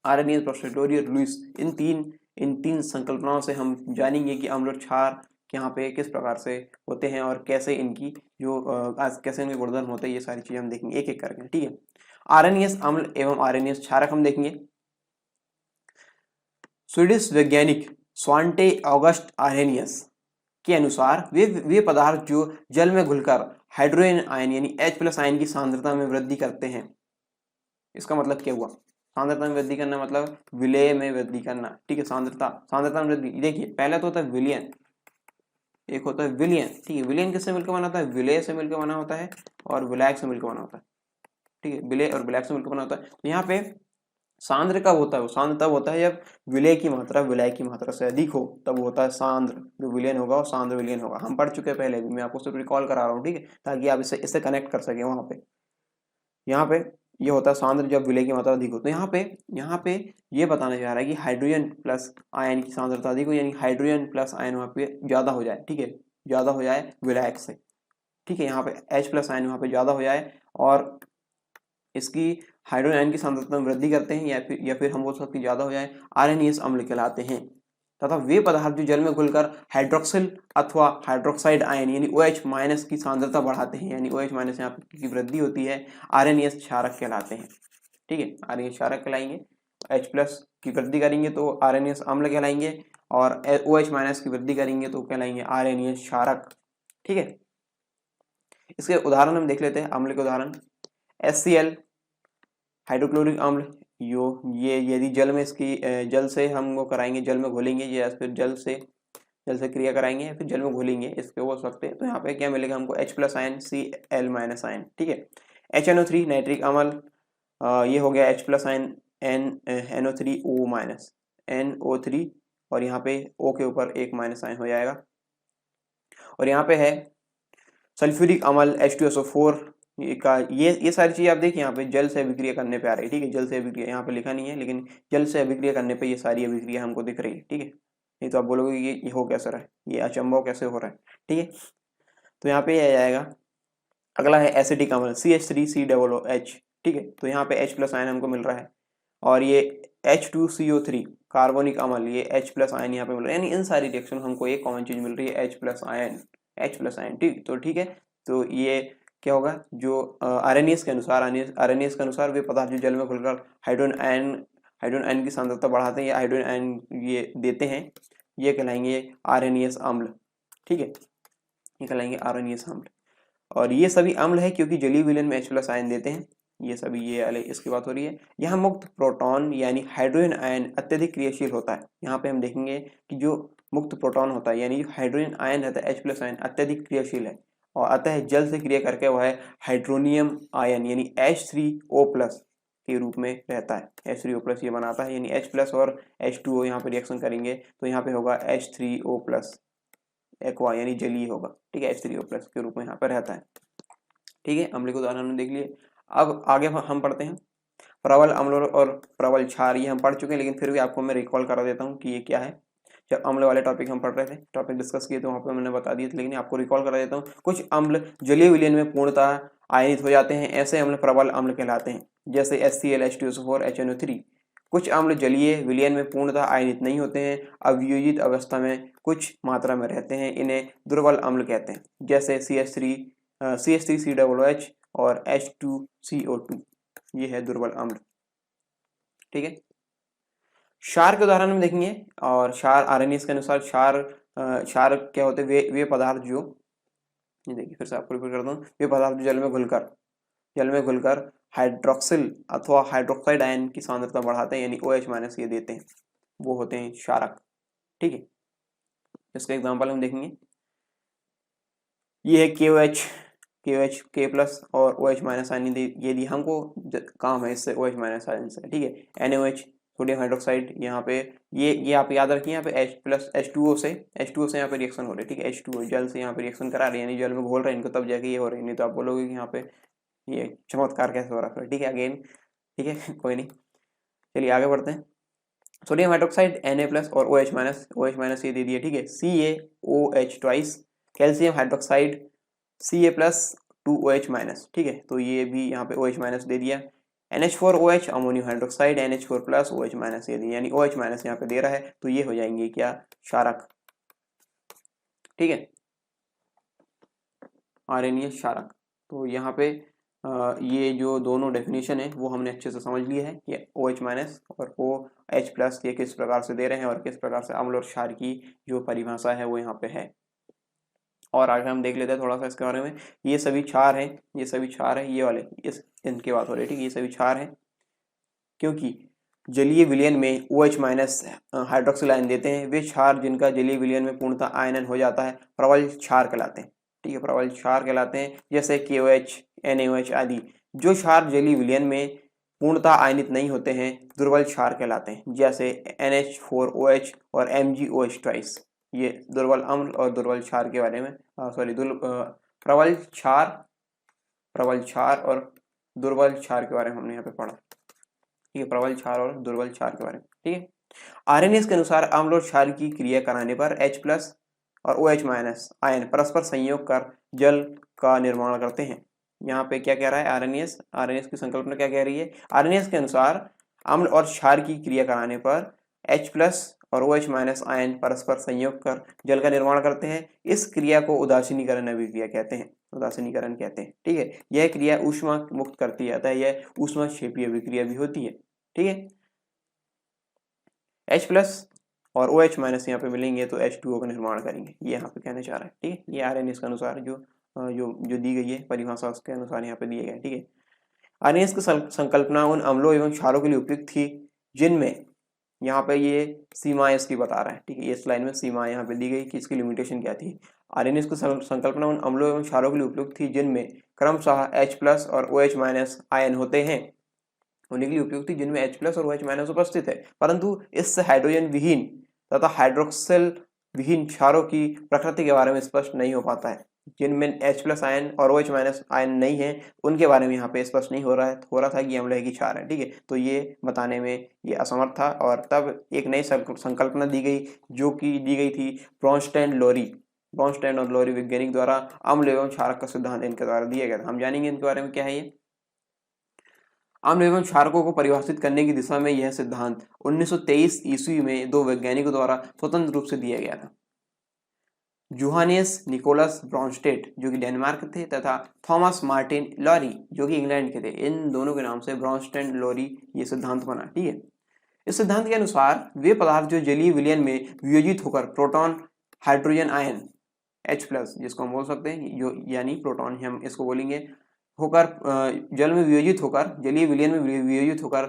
आर्हेनियस, ब्रोस्टेड, लोरी और लुईस, इन तीन संकल्पनाओं से हम जानेंगे कि अम्ल और क्षार यहाँ पे किस प्रकार से होते हैं और कैसे इनकी जो कैसे इनके गुणधर्म होते हैं, ये सारी चीजें हम देखेंगे एक एक करके। ठीक है, आर्हेनियस अम्ल एवं आर्हेनियस क्षारक हम देखेंगे। स्वीडिश वैज्ञानिक स्वांटे ऑगस्ट आर्हेनियस के अनुसार वे पदार्थ जो जल में घुलकर हाइड्रोजन आयन यानी H+ आयन की सांद्रता में वृद्धि करते हैं। इसका मतलब क्या हुआ, सांद्रता में वृद्धि करना मतलब विलय में वृद्धि करना। ठीक है, सांद्रता में वृद्धि, देखिए पहला तो होता है विलयन, एक होता है विलयन। ठीक है, विलयन किससे मिलकर बना होता है, विलय से मिलकर बना होता है और विलायक से मिलकर बना होता है। ठीक है, विलय और विलायक से मिलकर बना होता है। तो यहाँ पे सांद्र कब होता है, वो सांद्र तब होता है जब विलय की मात्रा विलाय की मात्रा से अधिक हो, तब होता है सांद्र। जो विलयन होगा वो सांद्र विलयन होगा, हम पढ़ चुके हैं पहले भी, मैं आपको सिर्फ रिकॉल करा रहा हूँ। ठीक है, ताकि आप इससे कनेक्ट कर सके। वहां पे यहाँ पे ये होता है सांद्र जब विलय की मात्रा अधिक हो। तो यहाँ पे ये बताना चाह रहा है कि हाइड्रोजन प्लस आयन की सांद्रता अधिक हो, यानी हाइड्रोजन प्लस आयन वहाँ पे ज्यादा हो जाए। ठीक है, ज्यादा हो जाए विलायक से। ठीक है, यहाँ पे H+ आयन वहाँ पे ज्यादा हो जाए और इसकी हाइड्रोजन आयन की सांद्रता में वृद्धि करते हैं, या फिर हम बोल सकते हैं ज्यादा हो जाए, आर्हेनियस अम्ल कहलाते हैं। तथा वे पदार्थ जो जल में घुलकर हाइड्रोक्सिल अथवा हाइड्रोक्साइड आयन यानी OH- की सांद्रता बढ़ाते हैं, यानी OH- यहाँ की वृद्धि होती है, आर्हेनियस क्षारक कहलाते हैं। ठीक है, आर्हेनियस क्षारक कहलाएंगे। H+ की वृद्धि करेंगे तो आर्हेनियस अम्ल कहलाएंगे, और OH- की वृद्धि करेंगे तो कहलाएंगे आर्हेनियस क्षारक। ठीक है, इसके उदाहरण हम देख लेते हैं, अम्ल के उदाहरण। HCl हाइड्रोक्लोरिक अम्ल, ये यदि जल में इसकी जल से हम वो कराएंगे, जल में घोलेंगे, या फिर जल से क्रिया कराएंगे, या फिर जल में घोलेंगे, इसके वो सकते हैं। तो यहाँ पे क्या मिलेगा हमको, H+ आयन, Cl- आयन। ठीक है, HNO3 नाइट्रिक अम्ल, ये हो गया H+ आयन, NO3O-, NO3, और यहाँ पे O के ऊपर एक माइनस आयन हो जाएगा। और यहाँ पे है सल्फ्यूरिक अम्ल H2SO4 ये सारी चीजें आप देखिए यहाँ पे जल से अभिक्रिया करने पे आ रही है। ठीक है, जल से अभिक्रिया यहाँ पे लिखा नहीं है, लेकिन जल से अभिक्रिया करने पे ये सारी अभिक्रिया हमको दिख रही है। ठीक है, नहीं तो आप बोलोगे ये हो कैसे रहा है, ये अचंभव कैसे हो रहा है। ठीक है, तो यहाँ पे ये आ जाएगा। अगला है एसिटिक अम्ल CH3COOH। ठीक है, तो यहाँ पे H+ आयन हमको मिल रहा है, और ये H2CO3 कार्बोनिक अम्ल, ये H+ आयन यहाँ पे मिल रहा है, यानी इन सारी रिएक्शन हमको एक कॉमन चीज मिल रही है, H+ आयन। ठीक, तो ठीक है, तो ये क्या होगा, जो आर्हेनियस के अनुसार वे पदार्थ जो जल में घुलकर हाइड्रोजन आयन की सांद्रता बढ़ाते हैं या हाइड्रोजन आयन ये देते हैं, ये कहलाएंगे आर्हेनियस अम्ल। ठीक है, ये कहलाएंगे आर्हेनियस अम्ल। और ये सभी अम्ल है क्योंकि जलीय विलयन में H+ आयन देते हैं। ये सभी ये वाले इसकी बात हो रही है। यहाँ मुक्त प्रोटॉन यानी हाइड्रोजन आयन अत्यधिक क्रियाशील होता है। यहाँ पे हम देखेंगे कि जो मुक्त प्रोटॉन होता है यानी हाइड्रोजन आयन रहता है H+ आयन अत्यधिक क्रियाशील है और अतः जल से क्रिया करके वह हाइड्रोनियम आयन यानी H3O+ के रूप में रहता है। H3O+ ये बनाता है यानी H+ और H2O यहाँ पे रिएक्शन करेंगे तो यहाँ पे होगा H3O+ एक्वा यानी जलीय होगा, ठीक है, H3O+ के रूप में यहाँ पर रहता है। ठीक है, अम्ल के उदाहरण हमने देख लिए। अब आगे हम पढ़ते हैं प्रबल अम्ल और प्रबल क्षार। ये हम पढ़ चुके हैं लेकिन फिर भी आपको मैं रिकॉल करा देता हूँ कि ये क्या है। जब अम्ल वाले टॉपिक हम पढ़ रहे थे, टॉपिक डिस्कस किए तो वहाँ पे मैंने बता दिए थे, लेकिन आपको रिकॉल करा देता हूँ। कुछ अम्ल जलीय विलयन में पूर्णतः आयनित हो जाते हैं, ऐसे अम्ल प्रबल अम्ल कहलाते हैं, जैसे HCl H2SO4 HNO3। कुछ अम्ल जलीय विलयन में पूर्णतः आयनित नहीं होते हैं, अवियोजित अवस्था में कुछ मात्रा में रहते हैं, इन्हें दुर्बल अम्ल कहते हैं, जैसे CH3COOH और H2CO2। ये है दुर्बल अम्ल। ठीक है, क्षार के उदाहरण में देखेंगे और क्षार आरएनएस के अनुसार क्षार क्या होते हैं, वे पदार्थ जो, ये देखिए फिर से आपको रिपीट करता हूँ, वे पदार्थ जो जल में घुलकर हाइड्रोक्सिल अथवा हाइड्रोक्साइड आयन की सांद्रता बढ़ाते हैं यानी OH- ये देते हैं, वो होते हैं क्षारक। ठीक है, इसका एग्जांपल हम देखेंगे। ये है KOH K+ और OH- आयन ये दी हमको काम है इससे OH- आयन से। ठीक है, NaOH सोडियम हाइड्रोक्साइड, यहाँ पे ये आप याद रखिए, यहाँ पे H+ H2O से यहाँ पे रिएक्शन हो रही है। ठीक है, H2O जल से यहाँ पे रिएक्शन करा रहे हैं यानी जल में घोल रहे हैं इनको, तब जाके ये हो रही है, नहीं तो आप बोलोगे कि यहाँ पे ये चमत्कार कैसे हो रहा है। ठीक है, अगेन ठीक है कोई नहीं, चलिए आगे बढ़ते हैं। सोडियम हाइड्रोक्साइड Na+ और OH- ये दे दिए। ठीक है, CaOH twice, calcium hydroxide Ca+ 2OH-। ठीक है, तो ये भी यहाँ पे OH- दे दिया। NH4OH ammonium hydroxide NH4+ OH- ये दिया, यानी OH- यहाँ पे दे रहा है, तो ये हो जाएंगे क्या, क्षारक। ठीक है, आरएनए क्षारक। तो यहाँ पे ये जो दोनों डेफिनेशन है वो हमने अच्छे से समझ लिया है कि OH- और OH+ ये किस प्रकार से दे रहे हैं और किस प्रकार से अम्ल और क्षार की जो परिभाषा है वो यहाँ पे है। और आगे हम देख लेते हैं थोड़ा सा इसके बारे में। ये सभी क्षार हैं, ये वाले इनकी बात हो रही है। ठीक है, ये सभी क्षार हैं क्योंकि जलीय विलयन में OH- हाइड्रोक्सिल आयन देते हैं। वे क्षार जिनका जलीय विलयन में पूर्णतः आयनन हो जाता है प्रबल क्षार कहलाते हैं। ठीक है, प्रबल क्षार कहलाते हैं, जैसे KOH NaOH आदि। जो क्षार जलीय विलयन में पूर्णतः आयनित नहीं होते हैं दुर्बल क्षार कहलाते हैं, जैसे NH4OH और MgOH ट्वाइस। ये दुर्बल अम्ल और दुर्बल क्षार के बारे में प्रबल क्षार और दुर्बल क्षार के बारे में हमने यहाँ पे पढ़ा। ठीक है, प्रबल क्षार और दुर्बल क्षार के बारे में। ठीक है, आरएनएस के अनुसार अम्ल और क्षार की क्रिया कराने पर H+ और OH- आयन परस्पर संयोग कर जल का निर्माण करते हैं। यहाँ पे क्या कह रहा है आरएनएस की संकल्पना क्या कह रही है। आरएनएस के अनुसार अम्ल और क्षार की क्रिया कराने पर H+ और OH- आयन परस्पर संयोग कर जल का निर्माण करते हैं। इस क्रिया को उदासीनीकरण अभिक्रिया कहते हैं। ठीक है, यह क्रिया ऊष्मा मुक्त करती है, अतः यह ऊष्माक्षेपीय अभिक्रिया भी होती है। ठीक है, H+ और OH- यहाँ पे मिलेंगे तो H2O का निर्माण करेंगे, ये यहाँ पे कहना चाह रहा है। ठीक है, ये आरएनएस के अनुसार जो दी गई है परिभाषा उसके अनुसार यहाँ पे दिए गए। ठीक है, आरएनएस की संकल्पना उन अम्लों एवं क्षारों के लिए उपयुक्त थी जिनमें, यहाँ पे ये सीमाएं इसकी बता रहा है। ठीक है, ये स्लाइड में सीमाएं यहाँ पे दी गई कि इसकी लिमिटेशन क्या थी। आरएनएस की संकल्पना उन अम्लों एवं क्षारों के लिए उपयुक्त थी जिनमें क्रमशः H+ और OH- आयन होते हैं, होने के लिए उपयुक्त थी जिनमें H+ और OH- उपस्थित है, परंतु इससे हाइड्रोजन विहीन तथा हाइड्रोक्सिल विहीन क्षारों की प्रकृति के बारे में स्पष्ट नहीं हो पाता है। जिनमें H+ आयन और OH- आयन नहीं है उनके बारे में यहाँ पे स्पष्ट नहीं हो रहा था कि अम्ल है कि क्षार है। ठीक है, तो ये बताने में ये असमर्थ था और तब एक नई संकल्पना दी गई जो कि दी गई थी ब्रॉन्स्टेन और लोरी वैज्ञानिक द्वारा अम्ल एवं क्षारक का सिद्धांत इनके द्वारा दिया गया था। हम जानेंगे इनके बारे में क्या है ये। अम्ल एवं क्षारकों को परिभाषित करने की दिशा में यह सिद्धांत 1923 ईस्वी में दो वैज्ञानिकों द्वारा स्वतंत्र रूप से दिया गया था, जोहानेस निकोलस ब्रॉन्स्टेड जो कि डेनमार्क थे तथा थॉमस मार्टिन लॉरी जो कि इंग्लैंड के थे। इन दोनों के नाम से ब्रॉन्स्टेड लॉरी ये सिद्धांत बना। ठीक है, इस सिद्धांत के अनुसार वे पदार्थ जो जलीय विलयन में वियोजित होकर प्रोटॉन हाइड्रोजन आयन H+ जिसको हम बोल सकते हैं जो यानी प्रोटॉन हम इसको बोलेंगे होकर जल में वियोजित होकर, जलीय विलयन में वियोजित होकर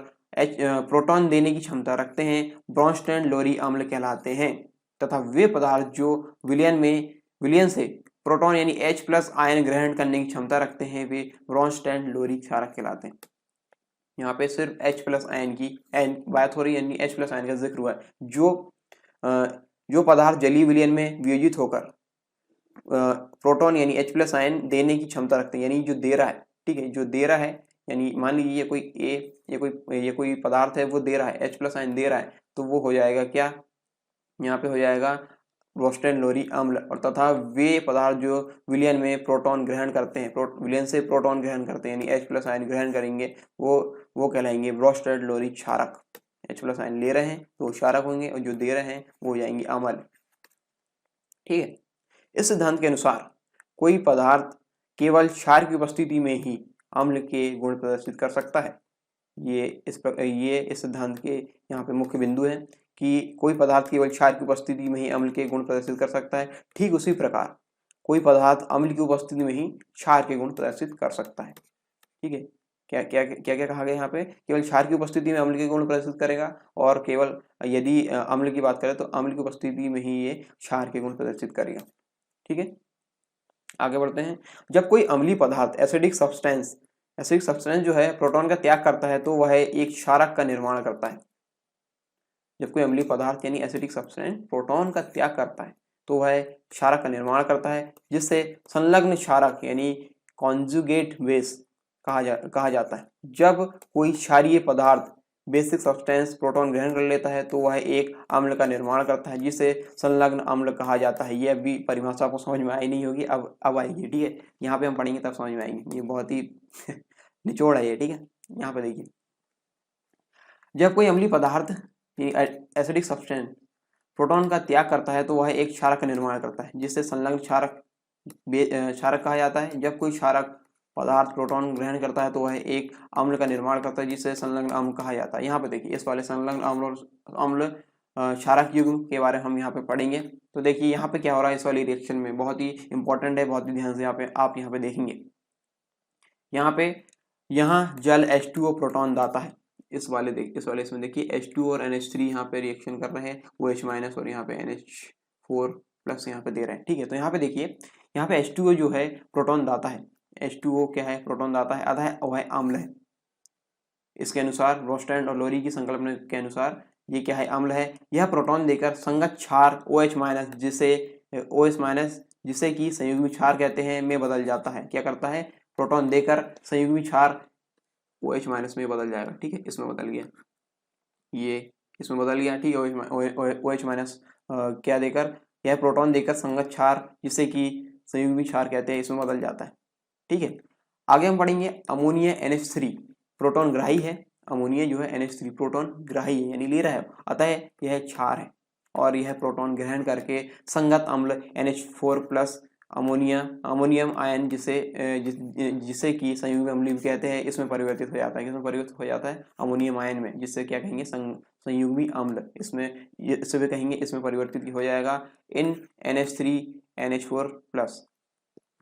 प्रोटॉन देने की क्षमता रखते हैं, ब्रोंस्टेड लोरी अम्ल कहलाते हैं। तथा वे पदार्थ जो विलयन से प्रोटॉन यानी H+ आयन ग्रहण करने की क्षमता रखते हैं, वे ब्रोंस्टेड लोरी क्षारक कहलाते हैं। यहाँ पे सिर्फ H+ आयन की बात हो रही है, यानी H+ आयन का जिक्र हुआ है। जो पदार्थ जलीय विलयन में वियोजित होकर प्रोटॉन यानी H+ आयन देने की क्षमता रखते हैं, यानी जो दे रहा है, ठीक है, जो दे रहा है, यानी मान लीजिए ये कोई पदार्थ है, वो दे रहा है, H+ आयन दे रहा है, तो वो हो जाएगा क्या, यहाँ पे हो जाएगा ब्रोंस्टेड लोरी अम्ल। और तथा वे पदार्थ जो विलयन में प्रोटॉन ग्रहण करते हैं, विलयन से प्रोटॉन ग्रहण करते हैं, यानी H+ आयन ग्रहण करेंगे, वो कहलाएंगे ब्रोंस्टेड लोरी क्षारक। H+ आयन ले रहे हैं तो वो क्षारक होंगे, और जो दे रहे हैं वो हो जाएंगे अम्ल। ठीक है। इस सिद्धांत के अनुसार कोई पदार्थ केवल क्षार की उपस्थिति में ही अम्ल के गुण प्रदर्शित कर सकता है। ये इस सिद्धांत के यहाँ पे मुख्य बिंदु है कि कोई पदार्थ केवल क्षार की उपस्थिति में ही अम्ल के गुण प्रदर्शित कर सकता है। ठीक उसी प्रकार कोई पदार्थ अम्ल की उपस्थिति में ही क्षार के गुण प्रदर्शित कर सकता है। ठीक है, क्या क्या क्या क्या कहा गया यहाँ पे, केवल क्षार की उपस्थिति में अम्ल के गुण प्रदर्शित करेगा, और केवल यदि अम्ल की बात करें तो अम्ल की उपस्थिति में ही ये क्षार के गुण प्रदर्शित करेगा। ठीक है, आगे बढ़ते हैं। जब कोई अम्लीय पदार्थ एसिडिक सब्सटेंस जो है प्रोटॉन का त्याग करता है, तो वह एक क्षारक का निर्माण करता है। जब कोई अम्लीय पदार्थ यानी एसिडिक सब्सटेंस प्रोटॉन का त्याग करता है, तो वह क्षारक का निर्माण करता है, जिससे संलग्न क्षारक यानी कॉन्जुगेट बेस कहा जाता है। जब कोई क्षारीय पदार्थ बेसिक सब्सटेंस प्रोटॉन ग्रहण कर लेता है, तो वह एक अम्ल का निर्माण करता है, जिसे संलग्न अम्ल कहा जाता है। यह भी परिभाषा आपको समझ में आई नहीं होगी, अब आएगी। ठीक है, यहाँ पे हम पढ़ेंगे तब समझ में आएंगे, ये बहुत ही निचोड़ है ये। ठीक है, यहाँ पे देखिए, जब कोई अम्लीय पदार्थ एसिडिक सब्सटेंस प्रोटॉन का त्याग करता है, तो वह एक क्षारक का निर्माण करता है, जिससे संलग्न क्षारक कहा जाता है। जब कोई क्षारक पदार्थ प्रोटॉन ग्रहण करता है, तो वह एक अम्ल का निर्माण करता है, जिससे संलग्न अम्ल कहा जाता है। यहाँ पे देखिए, इस वाले संलग्न अम्ल और अम्ल क्षारक युग्म के बारे में हम यहाँ पे पढ़ेंगे। तो देखिए यहाँ पे क्या हो रहा है इस वाली रिएक्शन में, बहुत ही इंपॉर्टेंट है, बहुत ही ध्यान से आप यहाँ पे देखेंगे। यहाँ जल H2O प्रोटॉन दाता है। इस वाले इसमें देखिए H2 और NH3 यहाँ पे रिएक्शन कर रहे हैं, OH- और यहाँ पे NH4+ यहाँ पे दे रहे हैं। ठीक है, तो यहाँ पे देखिए, यहाँ पे H2O जो है प्रोटॉन दाता है। H2O क्या है, प्रोटॉन दाता है, आधा है वह अम्ल है। इसके अनुसार ब्रोंस्टेड और लोरी की संकल्पना के अनुसार ये क्या है, अम्ल है। यह प्रोटॉन देकर संगत क्षार OH- जिसे कि संयुग्मी क्षार कहते हैं में बदल जाता है। क्या करता है, प्रोटॉन देकर संयुग्मी क्षार OH- में बदल जाएगा। ठीक है, इसमें बदल गया, ये इसमें बदल गया। ठीक है, OH- क्या देकर, यह प्रोटॉन देकर संगत क्षार जिसे कि संयुग्मी क्षार कहते हैं, इसमें बदल जाता है। ठीक है, आगे हम पढ़ेंगे अमोनिया NH3 प्रोटॉन ग्राही है। अमोनिया जो है NH3 प्रोटॉन ग्राही है, यानी ले रहा है, अतः यह क्षार है, और यह प्रोटॉन ग्रहण करके संगत अम्ल NH4+ अमोनियम आयन जिसे कि संयुग्मी अम्ल भी कहते हैं, इसमें परिवर्तित हो जाता है। किसमें परिवर्तित हो जाता है, अमोनियम आयन में, जिससे क्या कहेंगे, संयुग्मी अम्ल, इससे भी कहेंगे, इसमें परिवर्तित हो जाएगा इन NH3 NH4+।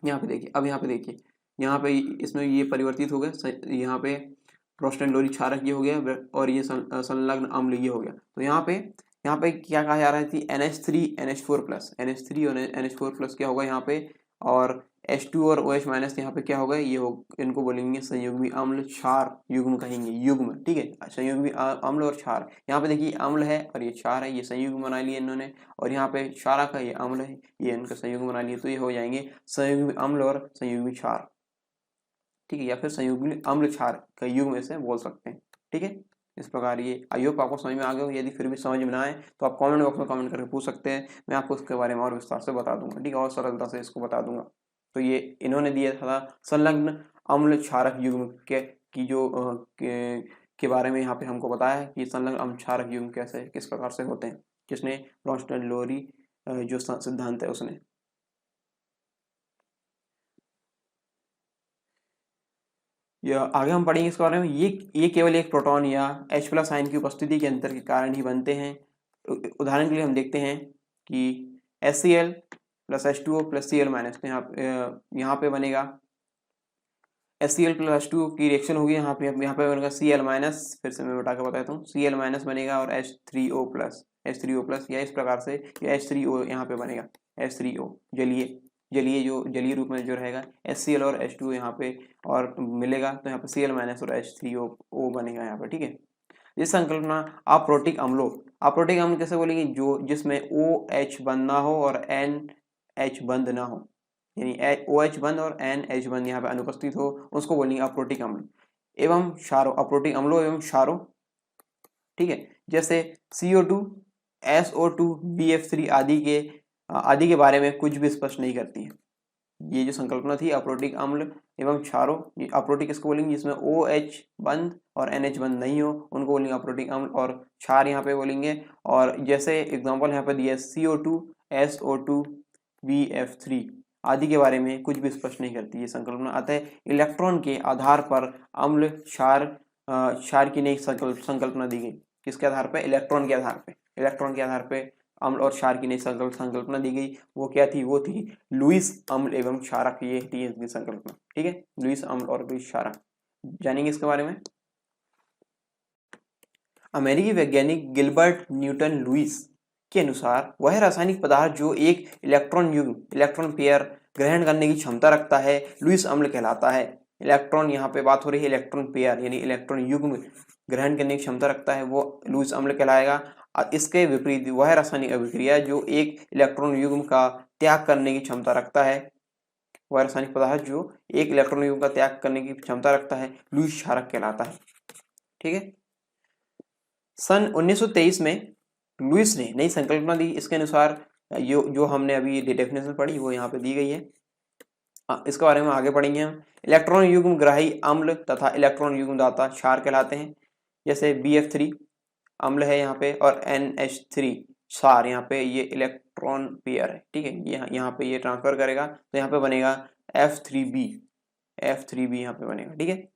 यहाँ पे देखिए, अब यहाँ पे देखिए, यहाँ पे इसमें ये परिवर्तित हो गए, यहाँ पे ब्रोंस्टेड लोरी क्षारक ये हो गया, और ये संलग्न अम्ल ये हो गया। तो यहाँ पे क्या कहा जा रहा है कि NH3 NH4+ और NH4+ क्या होगा यहाँ पे, और H2 और OH- यहाँ पे क्या होगा, इनको बोलेंगे संयुग्मी अम्ल क्षार युग्म कहेंगे, युग्म। ठीक है, संयुग्मी अम्ल और क्षार। यहाँ पे देखिए अम्ल है और ये क्षार है, ये संयुग्म बना लिए इन्होंने, और यहाँ पे क्षारक है, ये अम्ल है, ये इनका संयुग्म बना लिए, तो ये हो जाएंगे संयुग्मी अम्ल और संयुग्मी क्षार। ठीक है, या फिर संयुग्मी अम्ल क्षार का युग्म ऐसे बोल सकते हैं। ठीक है, इस प्रकार ये आई होप आपको समझ में आ गया हो। यदि फिर भी समझ में ना आए तो आप कमेंट बॉक्स में कमेंट करके पूछ सकते हैं, मैं आपको उसके बारे में और विस्तार से बता दूंगा। ठीक है, और सरलता से इसको बता दूंगा। तो ये इन्होंने दिया था संलग्न अम्ल क्षारक युग्म के बारे में यहाँ पे हमको बताया है कि संलग्न अम्ल क्षारक युग्म कैसे किस प्रकार से होते हैं। किसने, ब्रोंस्टेड लोरी जो सिद्धांत है उसने। या आगे हम पढ़ेंगे इसके बारे में, ये केवल एक प्रोटॉन या H+ आयन की उपस्थिति के अंतर के कारण ही बनते हैं। उदाहरण के लिए हम देखते हैं कि HCl + H2O + Cl-, तो यहाँ पे बनेगा HCl प्लस H2 की रिएक्शन होगी यहाँ पे बनेगा Cl माइनस, फिर से मैं बता के बताता हूँ, Cl माइनस बनेगा और H3O प्लस या इस प्रकार से या H3O यहाँ पे बनेगा, H3O जलीय जलीय रूप में जो रहेगा HCl और H2O यहाँ पे और मिलेगा, तो यहाँ पे Cl माइनस और H3O बनेगा यहाँ पे, ठीक है। ये संकल्पना अप्रोटिक अम्ल कैसे बोलेंगे, जो जिसमें OH बंद ना हो और NH बंद ना हो, यानी OH बंद और NH बंद यहाँ पे अनुपस्थित हो, उसको बोलेंगे अप्रोटिक अम्ल। एवं क्षारो, अप्रोटिक अम्लों एवं क्षारो, ठीक है। जैसे CO2, SO2, BF3 आदि के बारे में कुछ भी स्पष्ट नहीं करती है। ये जो संकल्पना थी अप्रोटिक अम्ल एवं क्षारो, ये अप्रोटिक किसको बोलेंगे, जिसमें OH बंद और NH बंद नहीं हो, उनको बोलेंगे अप्रोटिक अम्ल, और क्षार यहाँ पे बोलेंगे। और जैसे एग्जांपल यहाँ पे दिया CO2, SO2, BF3 आदि के बारे में कुछ भी स्पष्ट नहीं करती ये संकल्पना। अतः इलेक्ट्रॉन के आधार पर अम्ल क्षार की नई संकल्पना दी गई। किसके आधार पर, इलेक्ट्रॉन के आधार पे अम्ल और क्षार की नई संकल्पना दी गई। वो क्या थी, वो थी लुईस अम्ल एवं क्षारक, ये थी इसकी संकल्पना, ठीक है। लुईस अम्ल और लुईस क्षारक, जानेंगे इसके बारे में। अमेरिकी वैज्ञानिक गिलबर्ट न्यूटन लुईस के अनुसार वह रासायनिक पदार्थ जो एक इलेक्ट्रॉन पेयर ग्रहण करने की क्षमता रखता है लुईस अम्ल कहलाता है। इलेक्ट्रॉन, यहाँ पे बात हो रही है इलेक्ट्रॉन पेयर यानी इलेक्ट्रॉन युग्म ग्रहण करने की क्षमता रखता है, वो लुईस अम्ल कहलाएगा। इसके विपरीत वह रासायनिक अभिक्रिया जो एक इलेक्ट्रॉन युग्म का त्याग करने की क्षमता रखता है, वह रासायनिक पदार्थ जो एक इलेक्ट्रॉन युग्म का त्याग करने की क्षमता रखता है लुईस क्षारक कहलाता है, ठीक है। सन 1923 में लुईस ने नई संकल्पना दी। इसके अनुसार जो हमने अभी डेफिनेशन पढ़ी वो यहाँ पे दी गई है, इसके बारे में आगे पढ़ेंगे हम। इलेक्ट्रॉन युग्म ग्राही अम्ल तथा इलेक्ट्रॉन युग्म दाता क्षार कहलाते हैं। जैसे BF3 अम्ल है यहाँ पे और NH3 क्षार, यहाँ पे ये इलेक्ट्रॉन पेयर है, ठीक है। यहाँ पे ये ट्रांसफर करेगा तो यहाँ पे बनेगा F3B यहाँ पे बनेगा, ठीक है।